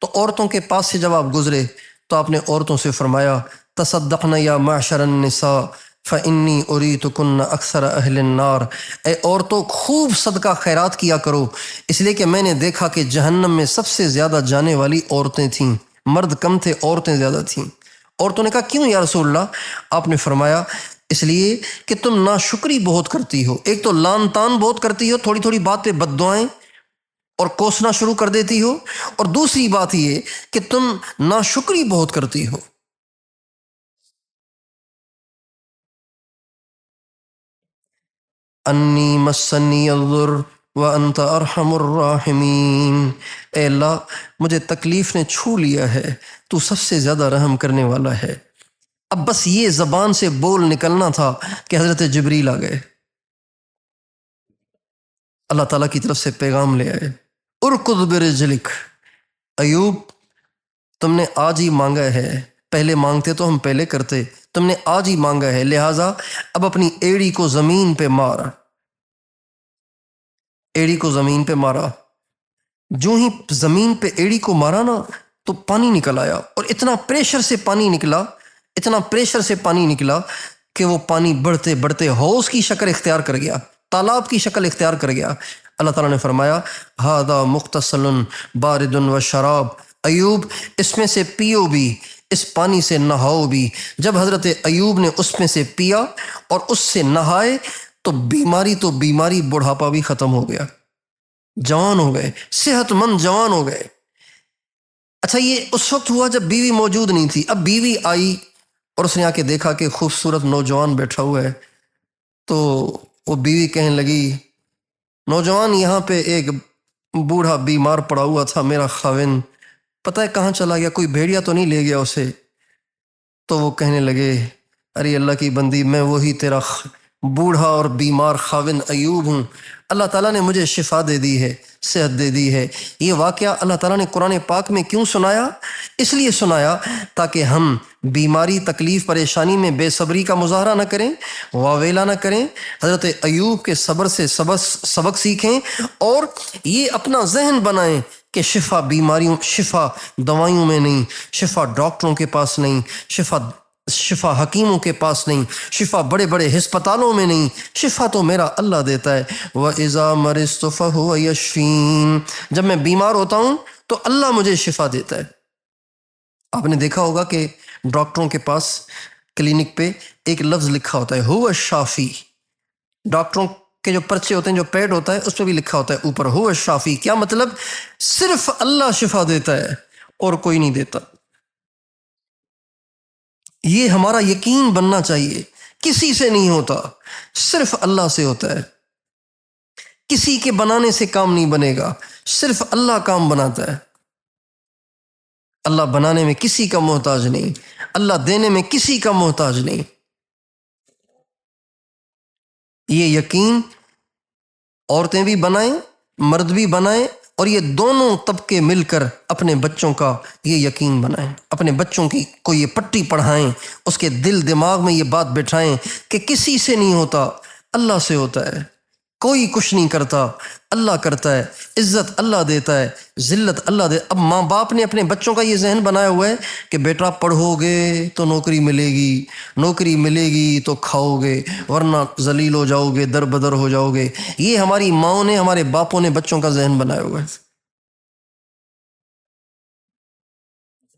[SPEAKER 1] تو عورتوں کے پاس سے جب آپ گزرے تو آپ نے عورتوں سے فرمایا تصدقن یا معشر النساء فانی اریتکن اکثر اہل النار. اے عورتوں، خوب صدقہ خیرات کیا کرو، اس لیے کہ میں نے دیکھا کہ جہنم میں سب سے زیادہ جانے والی عورتیں تھیں. مرد کم تھے، عورتیں زیادہ تھیں. عورتوں نے کہا کیوں یا رسول اللہ؟ آپ نے فرمایا اس لیے کہ تم ناشکری بہت کرتی ہو. ایک تو لان تان بہت کرتی ہو، تھوڑی تھوڑی بات پہ بد دعائیں اور کوسنا شروع کر دیتی ہو، اور دوسری بات یہ کہ تم ناشکری بہت کرتی ہو. انی مسنی الضر وانت ارحم الراحمین. اے اللہ، مجھے تکلیف نے چھو لیا ہے، تو سب سے زیادہ رحم کرنے والا ہے. اب بس یہ زبان سے بول نکلنا تھا کہ حضرت جبریل آ گئے، اللہ تعالیٰ کی طرف سے پیغام لے آئے. ارکض برجلک، ایوب تم نے آج ہی مانگا ہے، پہلے مانگتے تو ہم پہلے کرتے، تم نے آج ہی مانگا ہے، لہٰذا اب اپنی ایڑی کو زمین پہ مارا. ایڑی کو زمین پہ مارا. جو ہی زمین پہ ایڑی کو مارا نا تو پانی نکل آیا، اور اتنا پریشر سے پانی نکلا کہ وہ پانی بڑھتے بڑھتے حوض کی شکل اختیار کر گیا، تالاب کی شکل اختیار کر گیا. اللہ تعالیٰ نے فرمایا ھذا مغتسل بارد و شراب. ایوب، اس میں سے پیو بھی، اس پانی سے نہاؤ بھی. جب حضرت ایوب نے اس میں سے پیا اور اس سے نہائے تو بیماری بڑھاپا بھی ختم ہو گیا، جوان ہو گئے، صحت مند جوان ہو گئے. اچھا، یہ اس وقت ہوا جب بیوی موجود نہیں تھی. اب بیوی آئی اور اس نے آ کے دیکھا کہ خوبصورت نوجوان بیٹھا ہوا ہے، تو وہ بیوی کہنے لگی نوجوان، یہاں پہ ایک بوڑھا بیمار پڑا ہوا تھا، میرا خاوند پتہ ہے کہاں چلا گیا، کوئی بھیڑیا تو نہیں لے گیا اسے؟ تو وہ کہنے لگے ارے اللہ کی بندی، میں وہی تیرا بوڑھا اور بیمار خاوند ایوب ہوں. اللہ تعالیٰ نے مجھے شفا دے دی ہے، صحت دے دی ہے. یہ واقعہ اللہ تعالیٰ نے قرآن پاک میں کیوں سنایا؟ اس لیے سنایا تاکہ ہم بیماری، تکلیف، پریشانی میں بے صبری کا مظاہرہ نہ کریں، واویلا نہ کریں، حضرت ایوب کے صبر سے سبق سیکھیں، اور یہ اپنا ذہن بنائیں کہ شفا دوائیوں میں نہیں، شفا ڈاکٹروں کے پاس نہیں، شفا حکیموں کے پاس نہیں، شفا بڑے بڑے ہسپتالوں میں نہیں، شفا تو میرا اللہ دیتا ہے. وَإِذَا مَرِضْتُ فَهُوَ يَشْفِينِ. جب میں بیمار ہوتا ہوں تو اللہ مجھے شفا دیتا ہے۔ آپ نے دیکھا ہوگا کہ ڈاکٹروں کے پاس کلینک پہ ایک لفظ لکھا ہوتا ہے ہو الشافی۔ ڈاکٹروں کے جو پرچے ہوتے ہیں، جو پیڈ ہوتا ہے، اس پہ بھی لکھا ہوتا ہے اوپر ہو الشافی۔ کیا مطلب؟ صرف اللہ شفا دیتا ہے اور کوئی نہیں دیتا۔ یہ ہمارا یقین بننا چاہیے، کسی سے نہیں ہوتا، صرف اللہ سے ہوتا ہے۔ کسی کے بنانے سے کام نہیں بنے گا، صرف اللہ کام بناتا ہے۔ اللہ بنانے میں کسی کا محتاج نہیں، اللہ دینے میں کسی کا محتاج نہیں۔ یہ یقین عورتیں بھی بنائیں، مرد بھی بنائیں، اور یہ دونوں طبقے مل کر اپنے بچوں کا یہ یقین بنائیں، اپنے بچوں کی کو یہ پٹی پڑھائیں، اس کے دل دماغ میں یہ بات بٹھائیں کہ کسی سے نہیں ہوتا، اللہ سے ہوتا ہے۔ کوئی کچھ نہیں کرتا، اللہ کرتا ہے۔ عزت اللہ دیتا ہے، ذلت اللہ دے۔ اب ماں باپ نے اپنے بچوں کا یہ ذہن بنایا ہوا ہے کہ بیٹا پڑھو گے تو نوکری ملے گی، نوکری ملے گی تو کھاؤ گے، ورنہ ذلیل ہو جاؤ گے، در بدر ہو جاؤ گے۔ یہ ہماری ماؤں نے، ہمارے باپوں نے بچوں کا ذہن بنایا ہوا ہے۔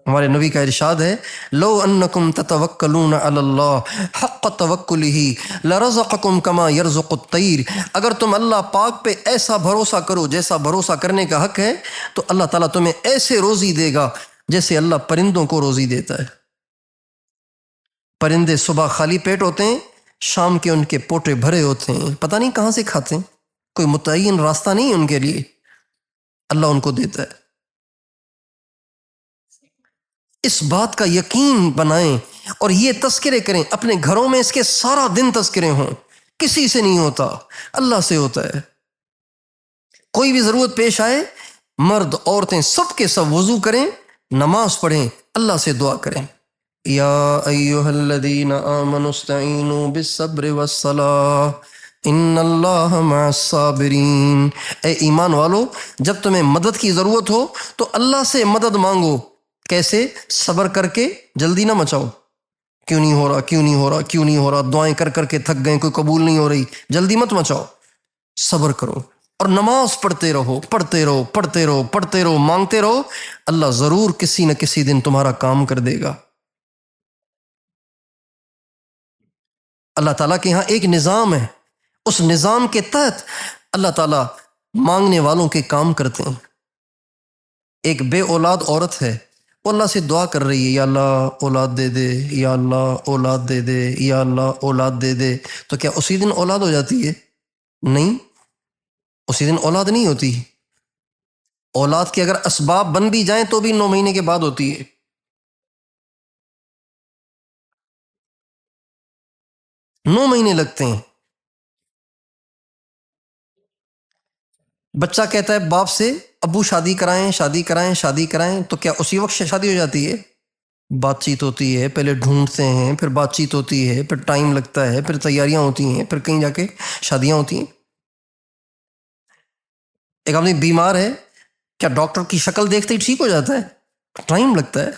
[SPEAKER 1] ہمارے نبی کا ارشاد ہے لو انکم تتوکلون علی اللہ حق توکلہ لرزقکم کما یرزق الطیر۔ اگر تم اللہ پاک پہ ایسا بھروسہ کرو جیسا بھروسہ کرنے کا حق ہے، تو اللہ تعالیٰ تمہیں ایسے روزی دے گا جیسے اللہ پرندوں کو روزی دیتا ہے۔ پرندے صبح خالی پیٹ ہوتے ہیں، شام کے ان کے پوٹے بھرے ہوتے ہیں، پتہ نہیں کہاں سے کھاتے ہیں، کوئی متعین راستہ نہیں ان کے لیے، اللہ ان کو دیتا ہے۔ اس بات کا یقین بنائیں اور یہ تذکرے کریں اپنے گھروں میں، اس کے سارا دن تذکرے ہوں۔ کسی سے نہیں ہوتا، اللہ سے ہوتا ہے۔ کوئی بھی ضرورت پیش آئے، مرد عورتیں سب کے سب وضو کریں، نماز پڑھیں، اللہ سے دعا کریں۔ یا ایہا الذین آمنوا استعینوا بالصبر والصلاۃ ان اللہ مع الصابرین۔ اے ایمان والو، جب تمہیں مدد کی ضرورت ہو تو اللہ سے مدد مانگو۔ کیسے؟ صبر کر کے، جلدی نہ مچاؤ، کیوں نہیں ہو رہا، کیوں نہیں ہو رہا، کیوں نہیں ہو رہا، دعائیں کر کر کے تھک گئے، کوئی قبول نہیں ہو رہی، جلدی مت مچاؤ، صبر کرو اور نماز پڑھتے رہو، پڑھتے رہو، پڑھتے رہو، پڑھتے رہو، مانگتے رہو، اللہ ضرور کسی نہ کسی دن تمہارا کام کر دے گا۔ اللہ تعالیٰ کے ہاں ایک نظام ہے، اس نظام کے تحت اللہ تعالیٰ مانگنے والوں کے کام کرتے ہیں۔ ایک بے اولاد عورت ہے، وہ اللہ سے دعا کر رہی ہے، یا اللہ اولاد دے دے، یا اللہ اولاد دے دے، یا اللہ اولاد دے دے۔ تو کیا اسی دن اولاد ہو جاتی ہے؟ نہیں، اسی دن اولاد نہیں ہوتی۔ اولاد کے اگر اسباب بن بھی جائیں تو بھی 9 مہینے کے بعد ہوتی ہے۔ 9 مہینے لگتے ہیں۔ بچہ کہتا ہے باپ سے ابو شادی کرائیں، شادی کرائیں، شادی کرائیں، تو کیا اسی وقت شادی ہو جاتی ہے؟ بات چیت ہوتی ہے، پہلے ڈھونڈتے ہیں، پھر بات چیت ہوتی ہے، پھر ٹائم لگتا ہے، پھر تیاریاں ہوتی ہیں، پھر کہیں جا کے شادیاں ہوتی ہیں۔ ایک آدمی بیمار ہے، کیا ڈاکٹر کی شکل دیکھتے ہی ٹھیک ہو جاتا ہے؟ ٹائم لگتا ہے۔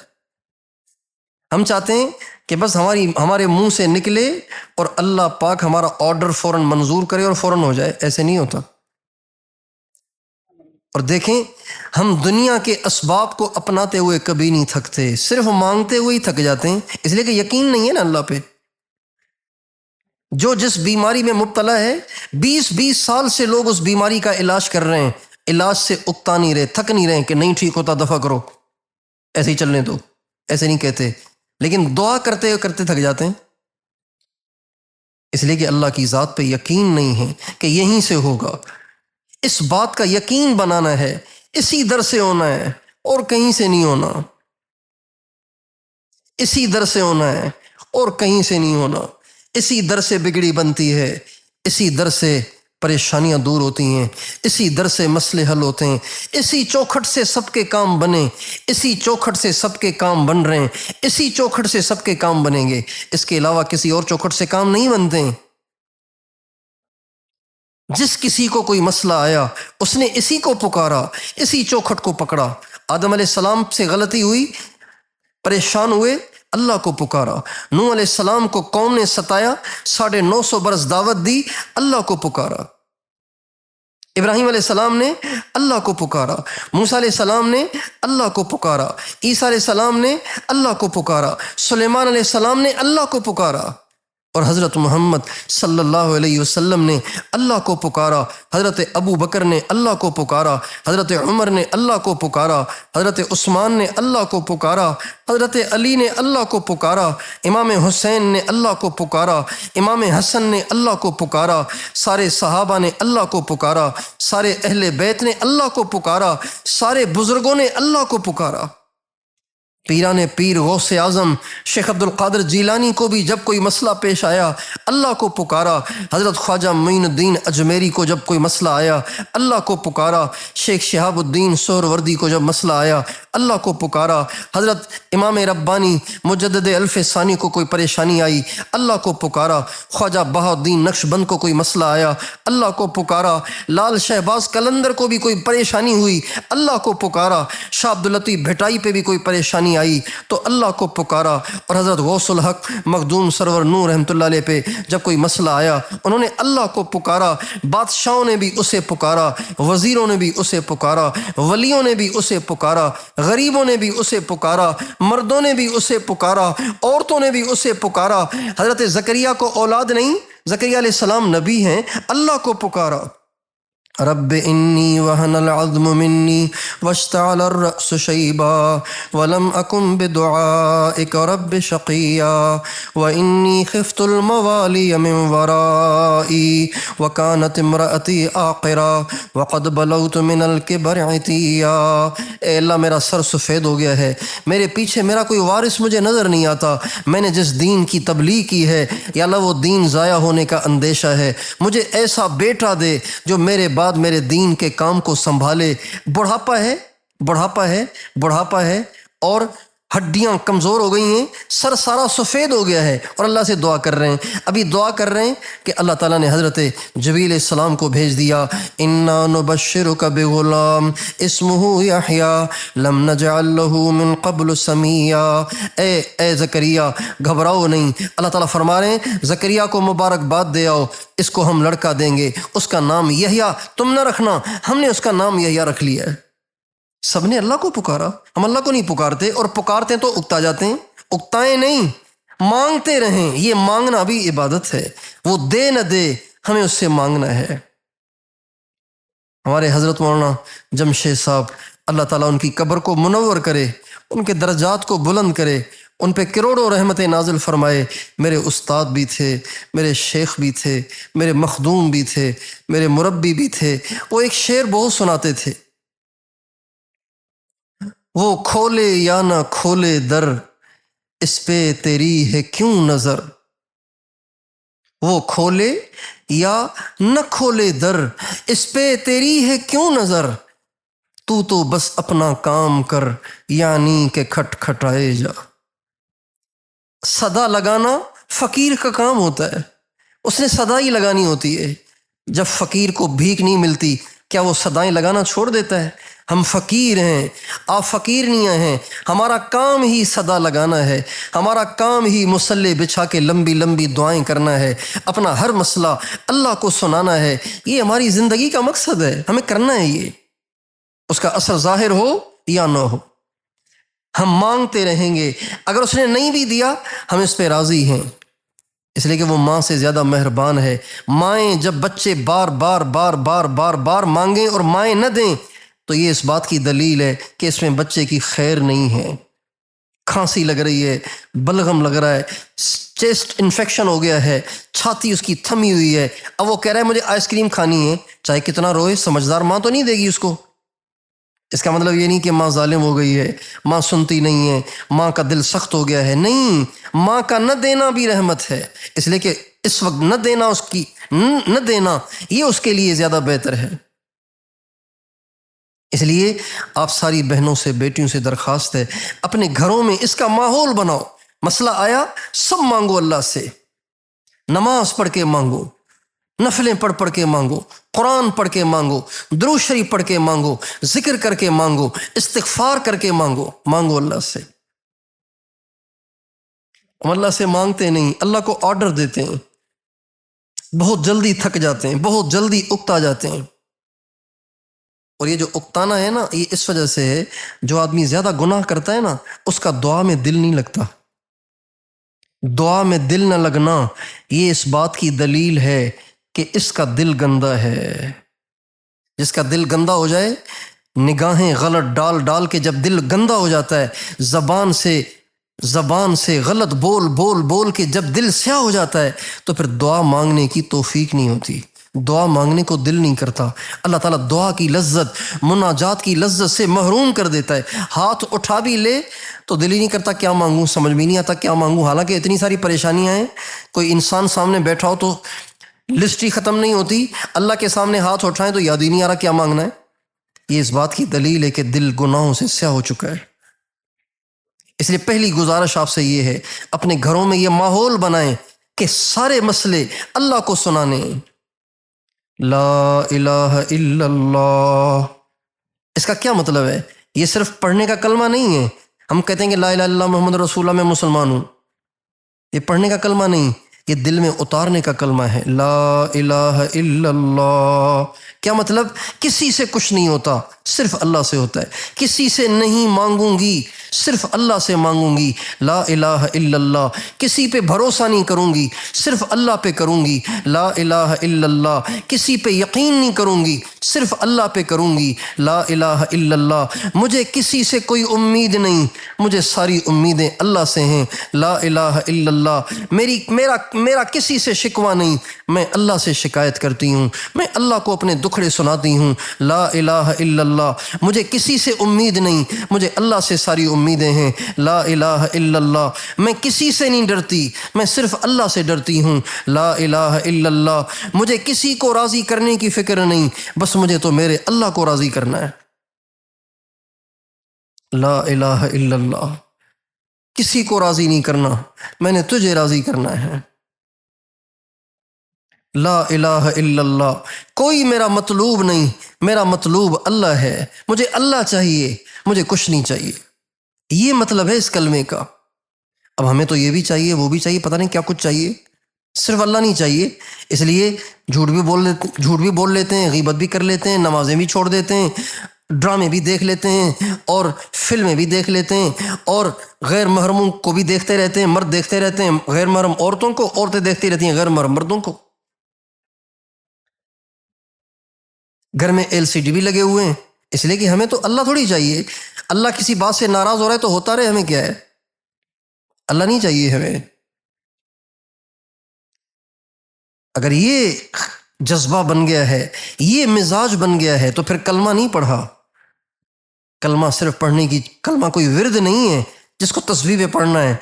[SPEAKER 1] ہم چاہتے ہیں کہ بس ہمارے منہ سے نکلے اور اللہ پاک ہمارا آرڈر فوراً منظور کرے اور فوراً ہو جائے۔ ایسے نہیں ہوتا۔ اور دیکھیں، ہم دنیا کے اسباب کو اپناتے ہوئے کبھی نہیں تھکتے، صرف مانگتے ہوئے ہی تھک جاتے ہیں، اس لیے کہ یقین نہیں ہے نا اللہ پہ۔ جو جس بیماری میں مبتلا ہے، 20 سال سے لوگ اس بیماری کا علاج کر رہے ہیں، علاج سے اکتا نہیں رہے، تھک نہیں رہے کہ نہیں ٹھیک ہوتا دفع کرو، ایسے ہی چلنے دو، ایسے نہیں کہتے، لیکن دعا کرتے کرتے تھک جاتے ہیں، اس لیے کہ اللہ کی ذات پہ یقین نہیں ہے کہ یہیں سے ہوگا۔ اس بات کا یقین بنانا ہے، اسی در سے ہونا ہے اور کہیں سے نہیں ہونا، اسی در سے ہونا ہے اور کہیں سے نہیں ہونا۔ اسی در سے بگڑی بنتی ہے، اسی در سے پریشانیاں دور ہوتی ہیں، اسی در سے مسئلے حل ہوتے ہیں، اسی چوکھٹ سے سب کے کام بنے، اسی چوکھٹ سے سب کے کام بن رہے ہیں، اسی چوکھٹ سے سب کے کام بنیں گے، اس کے علاوہ کسی اور چوکھٹ سے کام نہیں بنتے ہیں۔ جس کسی کو کوئی مسئلہ آیا، اس نے اسی کو پکارا، اسی چوکھٹ کو پکڑا۔ آدم علیہ السلام سے غلطی ہوئی، پریشان ہوئے، اللہ کو پکارا۔ نوح علیہ السلام کو قوم نے ستایا، 950 برس دعوت دی، اللہ کو پکارا۔ ابراہیم علیہ السلام نے اللہ کو پکارا، موسیٰ علیہ السلام نے اللہ کو پکارا، عیسیٰ علیہ السلام نے اللہ کو پکارا، سلیمان علیہ السلام نے اللہ کو پکارا، اور حضرت محمد صلی اللہ علیہ وسلم نے اللہ کو پکارا، حضرت ابو بکر نے اللہ کو پکارا، حضرت عمر نے اللہ کو پکارا، حضرت عثمان نے اللہ کو پکارا، حضرت علی نے اللہ کو پکارا، امام حسین نے اللہ کو پکارا، امام حسن نے اللہ کو پکارا، سارے صحابہ نے اللہ کو پکارا، سارے اہل بیت نے اللہ کو پکارا، سارے بزرگوں نے اللہ کو پکارا۔ پیران پیر غوث اعظم شیخ عبد القادر جیلانی کو بھی جب کوئی مسئلہ پیش آیا اللہ کو پکارا، حضرت خواجہ معین الدین اجمیری کو جب کوئی مسئلہ آیا اللہ کو پکارا، شیخ شہاب الدین سہروردی کو جب مسئلہ آیا اللہ کو پکارا، حضرت امام ربانی مجدد الف ثانی کو کوئی پریشانی آئی اللہ کو پکارا، خواجہ بہاءالدین نقشبند کو کوئی مسئلہ آیا اللہ کو پکارا، لال شہباز قلندر کو بھی کوئی پریشانی ہوئی اللہ کو پکارا، شاہ عبداللطیف بھٹائی پہ بھی کوئی پریشانی آئی تو اللہ کو پکارا، اور حضرت غوث الحق مخدوم سرور نور رحمۃ اللہ علیہ پہ جب کوئی مسئلہ آیا انہوں نے اللہ کو پکارا، بادشاہوں نے بھی اسے پکارا، وزیروں نے بھی اسے پکارا، ولیوں نے بھی اسے پکارا، غریبوں نے بھی اسے پکارا، مردوں نے بھی اسے پکارا، عورتوں نے بھی اسے پکارا۔ حضرت زکریا کو اولاد نہیں، زکریا علیہ السلام نبی ہیں، اللہ کو پکارا، رب انی وہن العظم منی واشتعل الرأس شیبا ولم اکن بدعائک رب شقیا وانی خفت الموالی من ورائی وکانت امرأتی عاقرا وقد بلغت من الکبر عتیا۔ اے اللہ میرا سر سفید ہو گیا ہے، میرے پیچھے میرا کوئی وارث مجھے نظر نہیں آتا، میں نے جس دین کی تبلیغ کی ہے یا اللہ وہ دین ضائع ہونے کا اندیشہ ہے، مجھے ایسا بیٹا دے جو میرے بعد میرے دین کے کام کو سنبھالے۔ بڑھاپا ہے، بڑھاپا ہے، بڑھاپا ہے اور ہڈیاں کمزور ہو گئی ہیں، سر سارا سفید ہو گیا ہے، اور اللہ سے دعا کر رہے ہیں، ابھی دعا کر رہے ہیں کہ اللہ تعالیٰ نے حضرت جبریل علیہ السلام کو بھیج دیا، انا نبشرک بغلام اسمہ یحییٰ لم نجعل له من قبل سمیا۔ اے زکریا گھبراؤ نہیں، اللہ تعالیٰ فرما رہے ہیں زکریا کو مبارکباد دے آؤ، اس کو ہم لڑکا دیں گے، اس کا نام یحییٰ تم نہ رکھنا، ہم نے اس کا نام یحییٰ رکھ لیا ہے۔ سب نے اللہ کو پکارا، ہم اللہ کو نہیں پکارتے، اور پکارتے تو اکتا جاتے ہیں، اکتائیں نہیں، مانگتے رہیں، یہ مانگنا بھی عبادت ہے، وہ دے نہ دے ہمیں اس سے مانگنا ہے۔ ہمارے حضرت مولانا جمشید صاحب اللہ تعالیٰ ان کی قبر کو منور کرے، ان کے درجات کو بلند کرے، ان پہ کروڑوں رحمتیں نازل فرمائے، میرے استاد بھی تھے، میرے شیخ بھی تھے، میرے مخدوم بھی تھے، میرے مربی بھی تھے۔ وہ ایک شعر بہت سناتے تھے، وہ کھولے یا نہ کھولے در اس پہ تیری ہے کیوں نظر، وہ کھولے یا نہ کھولے در اس پہ تیری ہے کیوں نظر، تو بس اپنا کام کر یعنی کہ کھٹ کھٹائے جا۔ صدا لگانا فقیر کا کام ہوتا ہے، اس نے صدا ہی لگانی ہوتی ہے۔ جب فقیر کو بھیک نہیں ملتی کیا وہ صدائیں لگانا چھوڑ دیتا ہے؟ ہم فقیر ہیں، آپ فقیر نہیں ہیں، ہمارا کام ہی صدا لگانا ہے، ہمارا کام ہی مصلی بچھا کے لمبی لمبی دعائیں کرنا ہے، اپنا ہر مسئلہ اللہ کو سنانا ہے۔ یہ ہماری زندگی کا مقصد ہے، ہمیں کرنا ہے، یہ اس کا اثر ظاہر ہو یا نہ ہو ہم مانگتے رہیں گے۔ اگر اس نے نہیں بھی دیا ہم اس پہ راضی ہیں، اس لیے کہ وہ ماں سے زیادہ مہربان ہے۔ مائیں جب بچے بار بار بار بار بار بار مانگیں اور مائیں نہ دیں تو یہ اس بات کی دلیل ہے کہ اس میں بچے کی خیر نہیں ہے۔ کھانسی لگ رہی ہے، بلغم لگ رہا ہے، چیسٹ انفیکشن ہو گیا ہے، چھاتی اس کی تھمی ہوئی ہے، اب وہ کہہ رہا ہے مجھے آئس کریم کھانی ہے، چاہے کتنا روئے سمجھدار ماں تو نہیں دے گی اس کو۔ اس کا مطلب یہ نہیں کہ ماں ظالم ہو گئی ہے، ماں سنتی نہیں ہے، ماں کا دل سخت ہو گیا ہے، نہیں، ماں کا نہ دینا بھی رحمت ہے، اس لیے کہ اس وقت نہ دینا، اس کی نہ دینا یہ اس کے لیے زیادہ بہتر ہے۔ اس لیے آپ ساری بہنوں سے بیٹیوں سے درخواست ہے اپنے گھروں میں اس کا ماحول بناؤ، مسئلہ آیا سب مانگو اللہ سے، نماز پڑھ کے مانگو، نفلیں پڑھ کے مانگو، قرآن پڑھ کے مانگو، درود شریف پڑھ کے مانگو، ذکر کر کے مانگو، استغفار کر کے مانگو اللہ سے۔ ہم اللہ سے مانگتے نہیں، اللہ کو آرڈر دیتے ہیں، بہت جلدی تھک جاتے ہیں، بہت جلدی اکتا جاتے ہیں۔ اور یہ جو اکتانا ہے نا، یہ اس وجہ سے ہے، جو آدمی زیادہ گناہ کرتا ہے نا، اس کا دعا میں دل نہیں لگتا۔ دعا میں دل نہ لگنا یہ اس بات کی دلیل ہے کہ اس کا دل گندا ہے۔ جس کا دل گندا ہو جائے، نگاہیں غلط ڈال ڈال کے جب دل گندا ہو جاتا ہے، زبان سے غلط بول بول بول کے جب دل سیاہ ہو جاتا ہے، تو پھر دعا مانگنے کی توفیق نہیں ہوتی، دعا مانگنے کو دل نہیں کرتا۔ اللہ تعالیٰ دعا کی لذت، مناجات کی لذت سے محروم کر دیتا ہے۔ ہاتھ اٹھا بھی لے تو دل ہی نہیں کرتا کیا مانگوں، سمجھ بھی نہیں آتا کیا مانگوں، حالانکہ اتنی ساری پریشانیاں ہیں۔ کوئی انسان سامنے بیٹھا ہو تو لسٹ ہی ختم نہیں ہوتی، اللہ کے سامنے ہاتھ اٹھائیں تو یاد ہی نہیں آ رہا کیا مانگنا ہے۔ یہ اس بات کی دلیل ہے کہ دل گناہوں سے سیاہ ہو چکا ہے۔ اس لیے پہلی گزارش آپ سے یہ ہے، اپنے گھروں میں یہ ماحول بنائیں کہ سارے مسئلے اللہ کو سنانے۔ لا الہ الا اللہ، اس کا کیا مطلب ہے؟ یہ صرف پڑھنے کا کلمہ نہیں ہے۔ ہم کہتے ہیں کہ لا الہ الا اللہ محمد رسول اللہ، میں مسلمان ہوں، یہ پڑھنے کا کلمہ نہیں، یہ دل میں اتارنے کا کلمہ ہے۔ لا الہ الا اللہ کیا مطلب؟ کسی سے کچھ نہیں ہوتا، صرف اللہ سے ہوتا ہے۔ کسی سے نہیں مانگوں گی، صرف اللہ سے مانگوں گی۔ لا الہ الا اللہ، کسی پہ بھروسہ نہیں کروں گی، صرف اللہ پہ کروں گی۔ لا الہ الا اللہ، کسی پہ یقین نہیں کروں گی، صرف اللہ پہ کروں گی۔ لا الہ الا اللہ، مجھے کسی سے کوئی امید نہیں، مجھے ساری امیدیں اللہ سے ہیں۔ لا الہ الا اللہ، میرا کسی سے شکوہ نہیں، میں اللہ سے شکایت کرتی ہوں، میں اللہ کو اپنے دکھڑے سناتی ہوں۔ لا الہ الا اللہ، مجھے کسی سے امید نہیں، مجھے اللہ سے ساری امیدیں ہیں۔ لا الہ الا اللہ، میں کسی سے نہیں ڈرتی، میں صرف اللہ سے ڈرتی ہوں۔ لا الہ الا اللہ، مجھے کسی کو راضی کرنے کی فکر نہیں، بس مجھے تو میرے اللہ کو راضی کرنا ہے۔ لا الہ الا اللہ، کسی کو راضی نہیں کرنا، میں نے تجھے راضی کرنا ہے۔ لا الہ الا اللہ، کوئی میرا مطلوب نہیں، میرا مطلوب اللہ ہے، مجھے اللہ چاہیے، مجھے کچھ نہیں چاہیے۔ یہ مطلب ہے اس کلمے کا۔ اب ہمیں تو یہ بھی چاہیے، وہ بھی چاہیے، پتہ نہیں کیا کچھ چاہیے، صرف اللہ نہیں چاہیے۔ اس لیے جھوٹ بھی بول لیتے ہیں، غیبت بھی کر لیتے ہیں، نمازیں بھی چھوڑ دیتے ہیں، ڈرامے بھی دیکھ لیتے ہیں، اور فلمیں بھی دیکھ لیتے ہیں، اور غیر محرموں کو بھی دیکھتے رہتے ہیں۔ مرد دیکھتے رہتے ہیں غیر محرم عورتوں کو، عورتیں دیکھتی رہتی ہیں غیر محرم مردوں کو۔ گھر میں LCD بھی لگے ہوئے ہیں، اس لیے کہ ہمیں تو اللہ تھوڑی چاہیے۔ اللہ کسی بات سے ناراض ہو رہا ہے تو ہوتا رہے، ہمیں کیا ہے، اللہ نہیں چاہیے ہمیں۔ اگر یہ جذبہ بن گیا ہے، یہ مزاج بن گیا ہے، تو پھر کلمہ نہیں پڑھا۔ کلمہ صرف پڑھنے کی، کلمہ کوئی ورد نہیں ہے جس کو تسبیح پہ پڑھنا ہے،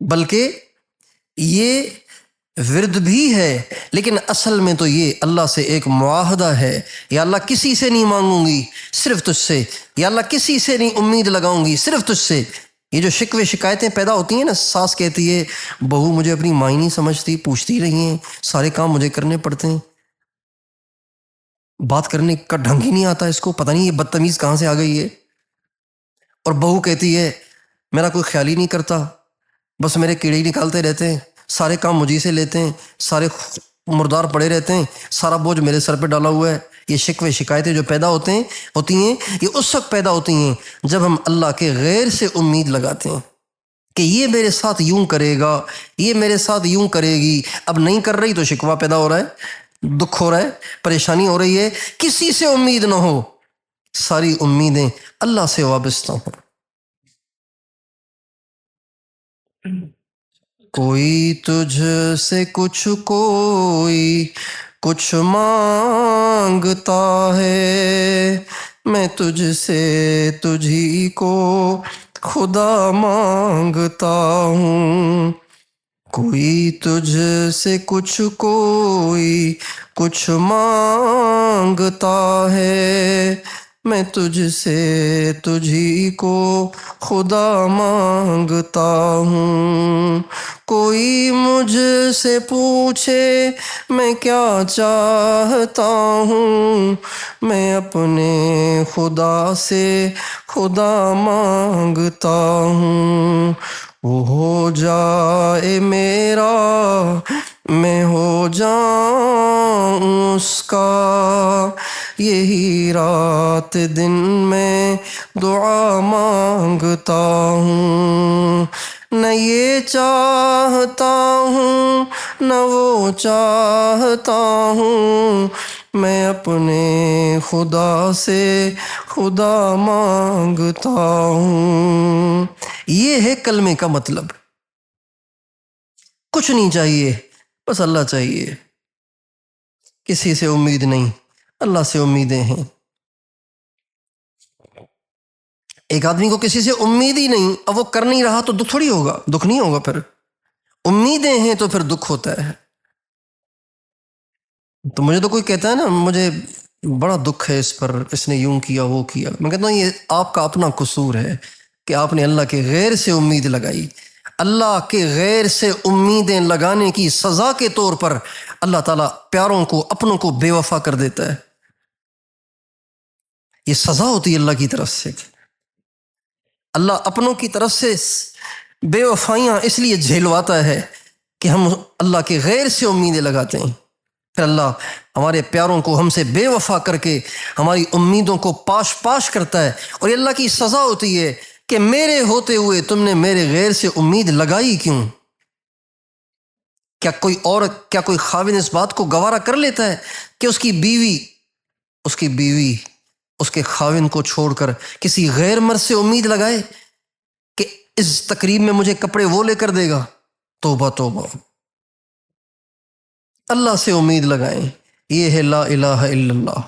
[SPEAKER 1] بلکہ یہ ورد بھی ہے، لیکن اصل میں تو یہ اللہ سے ایک معاہدہ ہے۔ یا اللہ کسی سے نہیں مانگوں گی، صرف تجھ سے۔ یا اللہ کسی سے نہیں امید لگاؤں گی، صرف تجھ سے۔ یہ جو شکوے شکایتیں پیدا ہوتی ہیں نا، ساس کہتی ہے بہو مجھے اپنی ماں ہی نہیں سمجھتی، پوچھتی رہی ہیں، سارے کام مجھے کرنے پڑتے ہیں، بات کرنے کا ڈھنگ ہی نہیں آتا اس کو، پتہ نہیں یہ بدتمیز کہاں سے آ گئی ہے۔ اور بہو کہتی ہے میرا کوئی خیال ہی نہیں کرتا، بس میرے کیڑے ہی نکالتے رہتے ہیں، سارے کام مجھے سے لیتے ہیں، سارے مردار پڑے رہتے ہیں، سارا بوجھ میرے سر پہ ڈالا ہوا ہے۔ یہ شکوے شکایتیں جو پیدا ہوتی ہیں، یہ اس وقت پیدا ہوتی ہیں جب ہم اللہ کے غیر سے امید لگاتے ہیں کہ یہ میرے ساتھ یوں کرے گا، یہ میرے ساتھ یوں کرے گی۔ اب نہیں کر رہی تو شکوہ پیدا ہو رہا ہے، دکھ ہو رہا ہے، پریشانی ہو رہی ہے۔ کسی سے امید نہ ہو، ساری امیدیں اللہ سے وابستہ ہوں۔ کوئی تجھ سے کوئی کچھ مانگتا ہے، میں تجھ سے تجھی کو خدا مانگتا ہوں۔ کوئی تجھ سے کوئی کچھ مانگتا ہے، میں تجھ سے تجھی کو خدا مانگتا ہوں۔ کوئی مجھ سے پوچھے میں کیا چاہتا ہوں، میں اپنے خدا سے خدا مانگتا ہوں۔ وہ ہو جائے میرا، میں ہو جاؤں اس کا، یہی رات دن میں دعا مانگتا ہوں، نہ یہ چاہتا ہوں نہ وہ چاہتا ہوں، میں اپنے خدا سے خدا مانگتا ہوں۔ یہ ہے کلمے کا مطلب۔ کچھ نہیں چاہیے، بس اللہ چاہیے، کسی سے امید نہیں، اللہ سے امیدیں ہیں۔ ایک آدمی کو کسی سے امید ہی نہیں، اب وہ کر نہیں رہا تو دکھ تھوڑی ہوگا، دکھ نہیں ہوگا، پھر امیدیں ہیں تو پھر دکھ ہوتا ہے۔ تو مجھے تو کوئی کہتا ہے نا مجھے بڑا دکھ ہے اس پر، اس نے یوں کیا وہ کیا، میں کہتا ہوں یہ آپ کا اپنا قصور ہے کہ آپ نے اللہ کے غیر سے امید لگائی۔ اللہ کے غیر سے امیدیں لگانے کی سزا کے طور پر اللہ تعالیٰ پیاروں کو، اپنوں کو بے وفا کر دیتا ہے۔ یہ سزا ہوتی ہے اللہ کی طرف سے۔ اللہ اپنوں کی طرف سے بے وفائیاں اس لیے جھیلواتا ہے کہ ہم اللہ کے غیر سے امیدیں لگاتے ہیں، پھر اللہ ہمارے پیاروں کو ہم سے بے وفا کر کے ہماری امیدوں کو پاش پاش کرتا ہے، اور یہ اللہ کی سزا ہوتی ہے کہ میرے ہوتے ہوئے تم نے میرے غیر سے امید لگائی کیوں؟ کیا کوئی خاوند اس بات کو گوارا کر لیتا ہے کہ اس کی بیوی اس کے خاوند کو چھوڑ کر کسی غیر مرد سے امید لگائے کہ اس تقریب میں مجھے کپڑے وہ لے کر دے گا؟ توبہ توبہ، اللہ سے امید لگائیں۔ یہ ہے لا الہ الا اللہ۔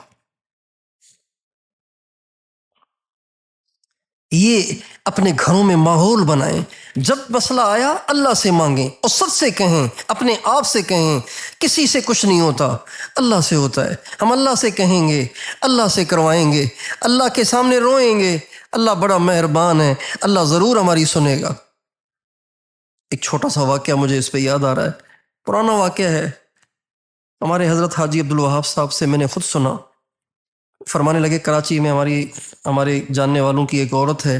[SPEAKER 1] یہ اپنے گھروں میں ماحول بنائیں، جب مسئلہ آیا اللہ سے مانگیں، اور سب سے کہیں، اپنے آپ سے کہیں، کسی سے کچھ نہیں ہوتا، اللہ سے ہوتا ہے۔ ہم اللہ سے کہیں گے، اللہ سے کروائیں گے، اللہ کے سامنے روئیں گے، اللہ بڑا مہربان ہے، اللہ ضرور ہماری سنے گا۔ ایک چھوٹا سا واقعہ مجھے اس پہ یاد آ رہا ہے، پرانا واقعہ ہے، ہمارے حضرت حاجی عبدالوہاب صاحب سے میں نے خود سنا۔ فرمانے لگے کراچی میں ہمارے جاننے والوں کی ایک عورت ہے،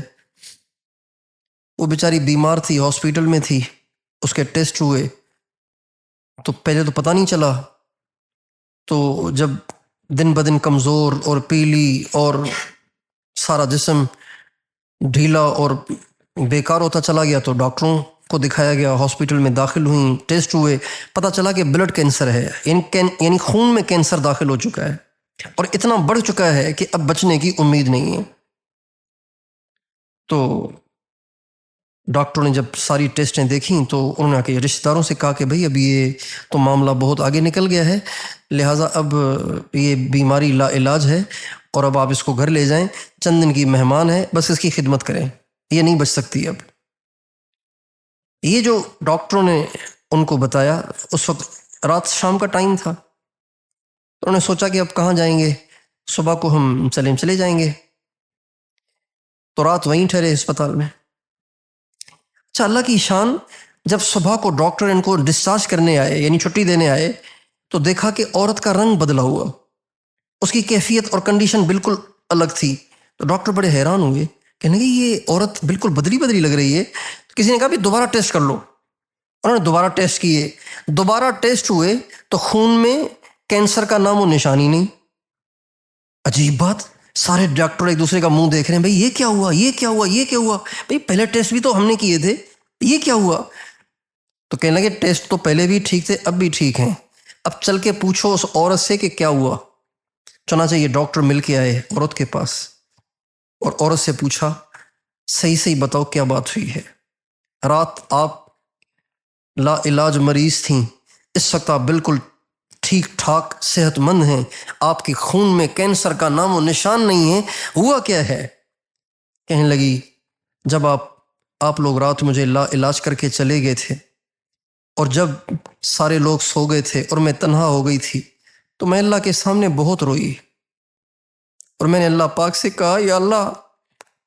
[SPEAKER 1] وہ بیچاری بیمار تھی، ہاسپیٹل میں تھی، اس کے ٹیسٹ ہوئے تو پہلے تو پتہ نہیں چلا، تو جب دن بدن کمزور اور پیلی اور سارا جسم ڈھیلا اور بیکار ہوتا چلا گیا تو ڈاکٹروں کو دکھایا گیا، ہاسپیٹل میں داخل ہوئیں، ٹیسٹ ہوئے، پتہ چلا کہ بلڈ کینسر ہے، یعنی خون میں کینسر داخل ہو چکا ہے، اور اتنا بڑھ چکا ہے کہ اب بچنے کی امید نہیں ہے۔ تو ڈاکٹروں نے جب ساری ٹیسٹیں دیکھیں تو انہوں نے کہ رشتہ داروں سے کہا کہ بھئی اب یہ تو معاملہ بہت آگے نکل گیا ہے، لہٰذا اب یہ بیماری لا علاج ہے، اور اب آپ اس کو گھر لے جائیں، چند دن کی مہمان ہے، بس اس کی خدمت کریں، یہ نہیں بچ سکتی اب۔ یہ جو ڈاکٹروں نے ان کو بتایا، اس وقت رات شام کا ٹائم تھا، انہوں نے سوچا کہ اب کہاں جائیں گے، صبح کو ہم چلے جائیں گے، تو رات وہیں ٹھہرے اسپتال میں۔ اچھا، اللہ کی شان، جب صبح کو ڈاکٹر ان کو ڈسچارج کرنے آئے، یعنی چھٹی دینے آئے، تو دیکھا کہ عورت کا رنگ بدلا ہوا، اس کی کیفیت اور کنڈیشن بالکل الگ تھی۔ تو ڈاکٹر بڑے حیران ہوئے، کہنے لگے یہ عورت بالکل بدلی لگ رہی ہے۔ تو کسی نے کہا بھی دوبارہ ٹیسٹ کر لو، انہوں نے دوبارہ ٹیسٹ کیے، دوبارہ ٹیسٹ ہوئے تو خون میں کینسر کا نام و نشان ہی نہیں۔ عجیب بات، سارے ڈاکٹر ایک دوسرے کا منہ دیکھ رہے ہیں، بھئی یہ کیا ہوا، یہ کیا ہوا، یہ کیا ہوا، بھئی پہلے ٹیسٹ بھی تو ہم نے کیے تھے، یہ کیا ہوا؟ تو کہنے لگے ٹیسٹ تو پہلے بھی ٹھیک تھے، اب بھی ٹھیک ہیں، اب چل کے پوچھو اس عورت سے کہ کیا ہوا۔ چنانچہ یہ ڈاکٹر مل کے آئے عورت کے پاس، اور عورت سے پوچھا صحیح بتاؤ کیا بات ہوئی ہے، رات آپ لا علاج مریض تھیں، اس وقت آپ بالکل ٹھیک ٹھاک صحت مند ہیں، آپ کے خون میں کینسر کا نام و نشان نہیں ہے، ہوا کیا ہے؟ کہنے لگی جب آپ لوگ رات مجھے لا علاج کر کے چلے گئے تھے، اور جب سارے لوگ سو گئے تھے اور میں تنہا ہو گئی تھی، تو میں اللہ کے سامنے بہت روئی، اور میں نے اللہ پاک سے کہا یا اللہ،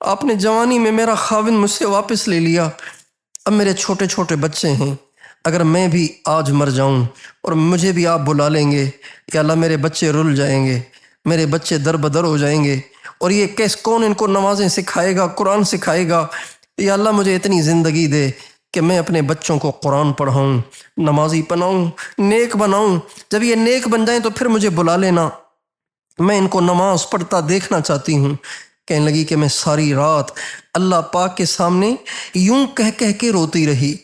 [SPEAKER 1] آپ نے جوانی میں میرا خاوند مجھ سے واپس لے لیا، اب میرے چھوٹے چھوٹے بچے ہیں، اگر میں بھی آج مر جاؤں اور مجھے بھی آپ بلا لیں گے، یا اللہ میرے بچے رل جائیں گے، میرے بچے در بدر ہو جائیں گے، اور یہ کون ان کو نمازیں سکھائے گا، قرآن سکھائے گا؟ یا اللہ مجھے اتنی زندگی دے کہ میں اپنے بچوں کو قرآن پڑھاؤں، نمازی بناؤں، نیک بناؤں، جب یہ نیک بن جائیں تو پھر مجھے بلا لینا۔ میں ان کو نماز پڑھتا دیکھنا چاہتی ہوں۔ کہنے لگی کہ میں ساری رات اللہ پاک کے سامنے یوں کہہ کہہ کے روتی رہی،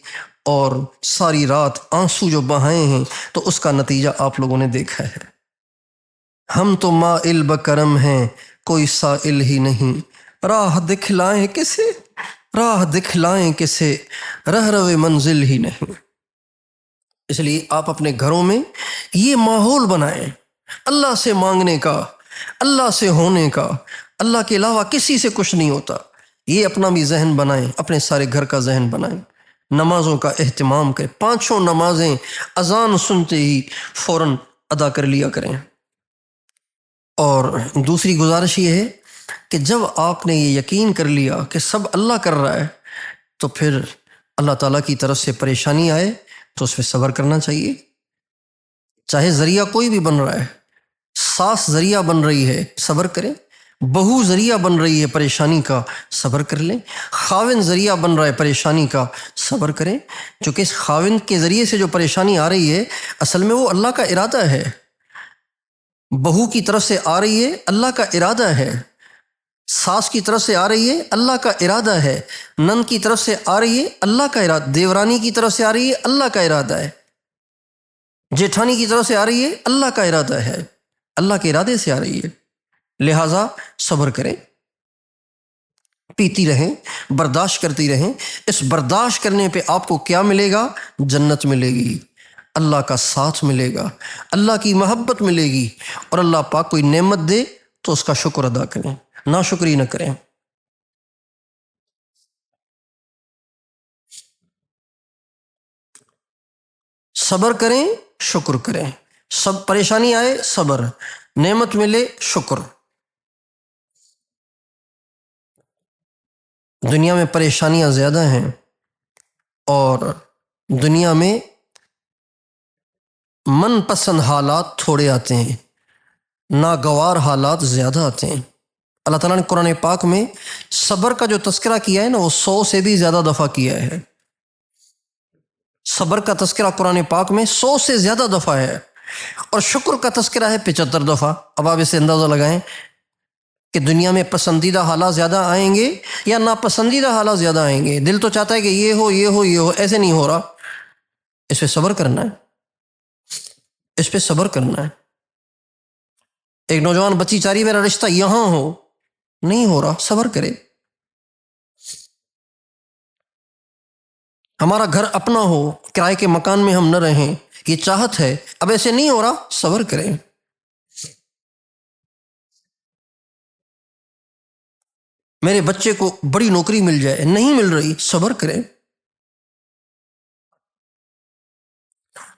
[SPEAKER 1] اور ساری رات آنسو جو بہائے ہیں تو اس کا نتیجہ آپ لوگوں نے دیکھا ہے۔ ہم تو مائل بکرم ہیں، کوئی سائل ہی نہیں، راہ دکھلائیں کسے، راہ دکھلائیں کسے، رہ روے منزل ہی نہیں۔ اس لیے آپ اپنے گھروں میں یہ ماحول بنائیں اللہ سے مانگنے کا، اللہ سے ہونے کا، اللہ کے علاوہ کسی سے کچھ نہیں ہوتا۔ یہ اپنا بھی ذہن بنائیں، اپنے سارے گھر کا ذہن بنائیں۔ نمازوں کا اہتمام کریں، 5 نمازیں اذان سنتے ہی فوراً ادا کر لیا کریں۔ اور دوسری گزارش یہ ہے کہ جب آپ نے یہ یقین کر لیا کہ سب اللہ کر رہا ہے، تو پھر اللہ تعالیٰ کی طرف سے پریشانی آئے تو اس پہ صبر کرنا چاہیے۔ چاہے ذریعہ کوئی بھی بن رہا ہے، ساس ذریعہ بن رہی ہے، صبر کریں۔ بہو ذریعہ بن رہی ہے پریشانی کا، صبر کر لیں۔ خاوند ذریعہ بن رہا ہے پریشانی کا، صبر کریں، چونکہ اس خاوند کے ذریعے سے جو پریشانی آ رہی ہے اصل میں وہ اللہ کا ارادہ ہے۔ بہو کی طرف سے آ رہی ہے اللہ کا ارادہ ہے، ساس کی طرف سے آ رہی ہے اللہ کا ارادہ ہے، نند کی طرف سے آ رہی ہے اللہ کا ارادہ، دیورانی کی طرف سے آ رہی ہے اللہ کا ارادہ ہے، جیٹھانی کی طرف سے آ رہی ہے اللہ کا ارادہ ہے، اللہ کے ارادے سے آ رہی ہے۔ لہٰذا صبر کریں، پیتی رہیں، برداشت کرتی رہیں۔ اس برداشت کرنے پہ آپ کو کیا ملے گا؟ جنت ملے گی، اللہ کا ساتھ ملے گا، اللہ کی محبت ملے گی، اور اللہ پاک کوئی نعمت دے تو اس کا شکر ادا کریں، ناشکری نہ کریں۔ صبر کریں، شکر کریں۔ سب پریشانی آئے صبر، نعمت ملے شکر۔ دنیا میں پریشانیاں زیادہ ہیں، اور دنیا میں من پسند حالات تھوڑے آتے ہیں، ناگوار حالات زیادہ آتے ہیں۔ اللہ تعالیٰ نے قرآن پاک میں صبر کا جو تذکرہ کیا ہے نا، وہ 100 سے بھی زیادہ دفعہ کیا ہے۔ صبر کا تذکرہ قرآن پاک میں 100 سے زیادہ دفعہ ہے، اور شکر کا تذکرہ ہے 75 دفعہ۔ اب آپ اسے اندازہ لگائیں کہ دنیا میں پسندیدہ حالات زیادہ آئیں گے یا ناپسندیدہ حالات زیادہ آئیں گے۔ دل تو چاہتا ہے کہ یہ ہو یہ ہو یہ ہو، ایسے نہیں ہو رہا، اس پہ صبر کرنا ہے، اس پہ صبر کرنا ہے۔ ایک نوجوان بچی چاہ رہی میرا رشتہ یہاں ہو، نہیں ہو رہا، صبر کرے۔ ہمارا گھر اپنا ہو، کرائے کے مکان میں ہم نہ رہیں، یہ چاہت ہے، اب ایسے نہیں ہو رہا، صبر کریں۔ میرے بچے کو بڑی نوکری مل جائے، نہیں مل رہی، صبر کریں۔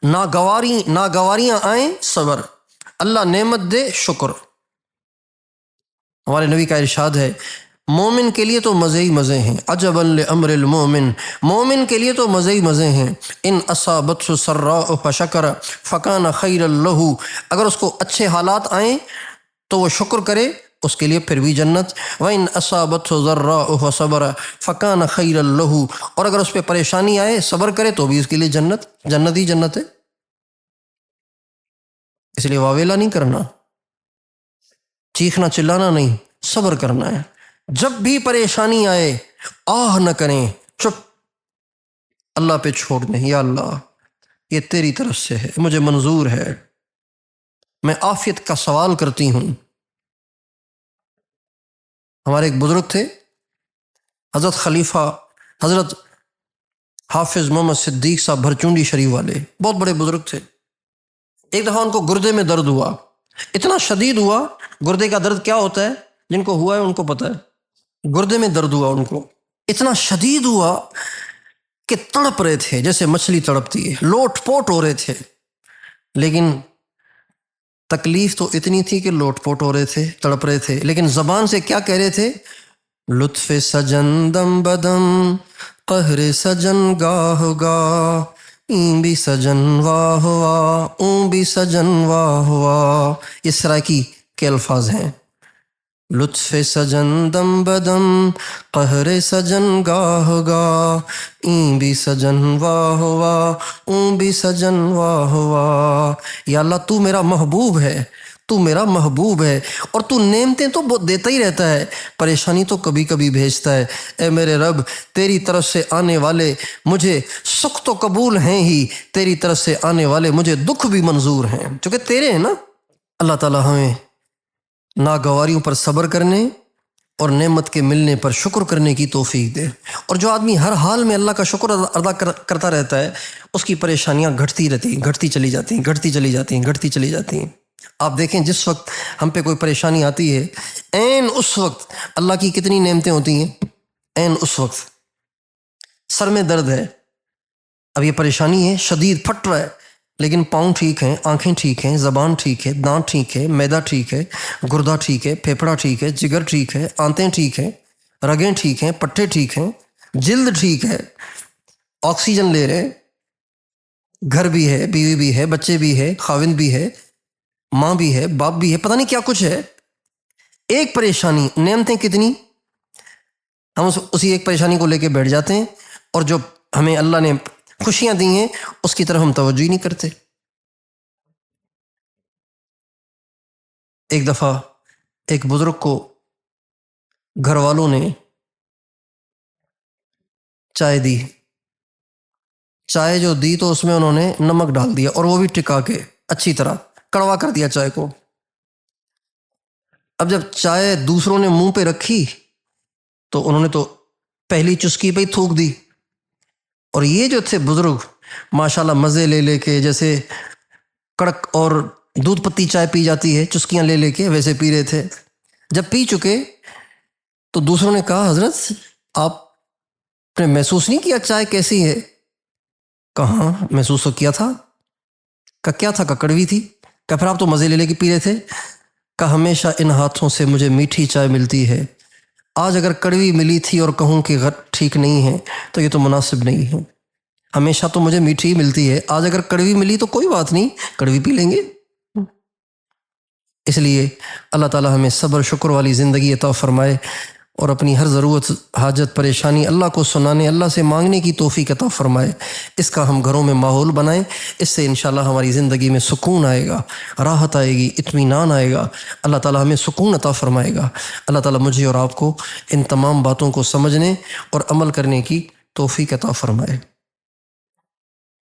[SPEAKER 1] ناگواریاں آئیں، صبر، اللہ نعمت دے، شکر۔ ہمارے نبی کا ارشاد ہے، مومن کے لیے تو مزے ہی مزے ہیں، عجبا لامر المومن، مومن کے لیے تو مزے ہی مزے ہیں۔ ان اصابته سراء فشکر فکان خیرا لہ، اگر اس کو اچھے حالات آئیں تو وہ شکر کرے، اس کے لیے پھر بھی جنت۔ وَإِنْ أَصَابَتْهُ ضَرَّاءُ فَصَبَرَ فَكَانَ خَيْرًا لَهُ، اور اگر اس پہ پریشانی آئے صبر کرے تو بھی اس کے لیے جنت، جنت ہی جنت ہے۔ اس لیے واویلا نہیں کرنا، چیخنا چلانا نہیں، صبر کرنا ہے۔ جب بھی پریشانی آئے آہ نہ کریں، چپ، اللہ پہ چھوڑ دیں، یا اللہ یہ تیری طرف سے ہے، مجھے منظور ہے، میں عافیت کا سوال کرتی ہوں۔ ہمارے ایک بزرگ تھے، حضرت خلیفہ حضرت حافظ محمد صدیق صاحب بھرچونڈی شریف والے، بہت بڑے بزرگ تھے۔ ایک دفعہ ان کو گردے میں درد ہوا، اتنا شدید ہوا۔ گردے کا درد کیا ہوتا ہے؟ جن کو ہوا ہے ان کو پتہ ہے۔ گردے میں درد ہوا ان کو، اتنا شدید ہوا کہ تڑپ رہے تھے جیسے مچھلی تڑپتی ہے، لوٹ پوٹ ہو رہے تھے، لیکن تکلیف تو اتنی تھی کہ لوٹ پوٹ ہو رہے تھے، تڑپ رہے تھے، لیکن زبان سے کیا کہہ رہے تھے؟ لطف سجن دم بدم، قہر سجن گاہ گاہ، این بھی سجن واہ واہ، اون بھی سجن واہ واہ۔ اس طرح کے الفاظ ہیں، لطف سجن دم بدم، قہر سجن گاہ گاہ، این بھی سجن واہ واہ، اون بھی سجن واہ واہ۔ یا اللہ تو میرا محبوب ہے، تو میرا محبوب ہے، اور تو نعمتیں تو بہت دیتا ہی رہتا ہے، پریشانی تو کبھی کبھی بھیجتا ہے۔ اے میرے رب، تیری طرف سے آنے والے مجھے سکھ تو قبول ہیں ہی، تیری طرف سے آنے والے مجھے دکھ بھی منظور ہیں، چونکہ تیرے ہیں نا۔ اللہ تعالی ہمیں ناگواریوں پر صبر کرنے اور نعمت کے ملنے پر شکر کرنے کی توفیق دے۔ اور جو آدمی ہر حال میں اللہ کا شکر ادا کرتا رہتا ہے، اس کی پریشانیاں گھٹتی رہتی ہیں، گھٹتی چلی جاتی ہیں، گھٹتی چلی جاتی ہیں، گھٹتی چلی جاتی ہیں۔ آپ دیکھیں جس وقت ہم پہ کوئی پریشانی آتی ہے، عین اس وقت اللہ کی کتنی نعمتیں ہوتی ہیں۔ عین اس وقت سر میں درد ہے، اب یہ پریشانی ہے، شدید پھٹ رہا ہے، لیکن پاؤں ٹھیک ہیں، آنکھیں ٹھیک ہیں، زبان ٹھیک ہے، دانت ٹھیک ہے، معدہ ٹھیک ہے، گردہ ٹھیک ہے، پھیپھڑا ٹھیک ہے، جگر ٹھیک ہے، آنتیں ٹھیک ہیں، رگیں ٹھیک ہیں، پٹھے ٹھیک ہیں، جلد ٹھیک ہے، آکسیجن لے رہے، گھر بھی ہے، بیوی بھی ہے، بچے بھی ہے، خاوند بھی ہے، ماں بھی ہے، باپ بھی ہے، پتہ نہیں کیا کچھ ہے۔ ایک پریشانی، نعمتیں کتنی، ہم اسی ایک پریشانی کو لے کے بیٹھ جاتے ہیں، اور جو ہمیں اللہ نے خوشیاں دی ہیں اس کی طرف ہم توجہ ہی نہیں کرتے۔ ایک دفعہ ایک بزرگ کو گھر والوں نے چائے دی، چائے جو دی تو اس میں انہوں نے نمک ڈال دیا، اور وہ بھی ٹکا کے اچھی طرح کڑوا کر دیا چائے کو۔ اب جب چائے دوسروں نے منہ پہ رکھی تو انہوں نے تو پہلی چسکی پہ ہی تھوک دی، اور یہ جو تھے بزرگ ماشاءاللہ مزے لے لے کے، جیسے کڑک اور دودھ پتی چائے پی جاتی ہے چسکیاں لے لے کے، ویسے پی رہے تھے۔ جب پی چکے تو دوسروں نے کہا حضرت آپ نے محسوس نہیں کیا چائے کیسی ہے؟ کہاں محسوس تو کیا تھا۔ کہ کیا تھا؟ کہ کڑوی تھی۔ کہ پھر آپ تو مزے لے لے کے پی رہے تھے۔ کہ ہمیشہ ان ہاتھوں سے مجھے میٹھی چائے ملتی ہے، آج اگر کڑوی ملی تھی اور کہوں کہ ٹھیک نہیں ہے تو یہ تو مناسب نہیں ہے، ہمیشہ تو مجھے میٹھی ملتی ہے، آج اگر کڑوی ملی تو کوئی بات نہیں، کڑوی پی لیں گے۔ اس لیے اللہ تعالی ہمیں صبر شکر والی زندگی عطا فرمائے، اور اپنی ہر ضرورت حاجت پریشانی اللہ کو سنانے، اللہ سے مانگنے کی توفیق عطا فرمائے۔ اس کا ہم گھروں میں ماحول بنائیں، اس سے انشاءاللہ ہماری زندگی میں سکون آئے گا، راحت آئے گی، اطمینان آئے گا، اللہ تعالی ہمیں سکون عطا فرمائے گا۔ اللہ تعالی مجھے اور آپ کو ان تمام باتوں کو سمجھنے اور عمل کرنے کی توفیق عطا فرمائے۔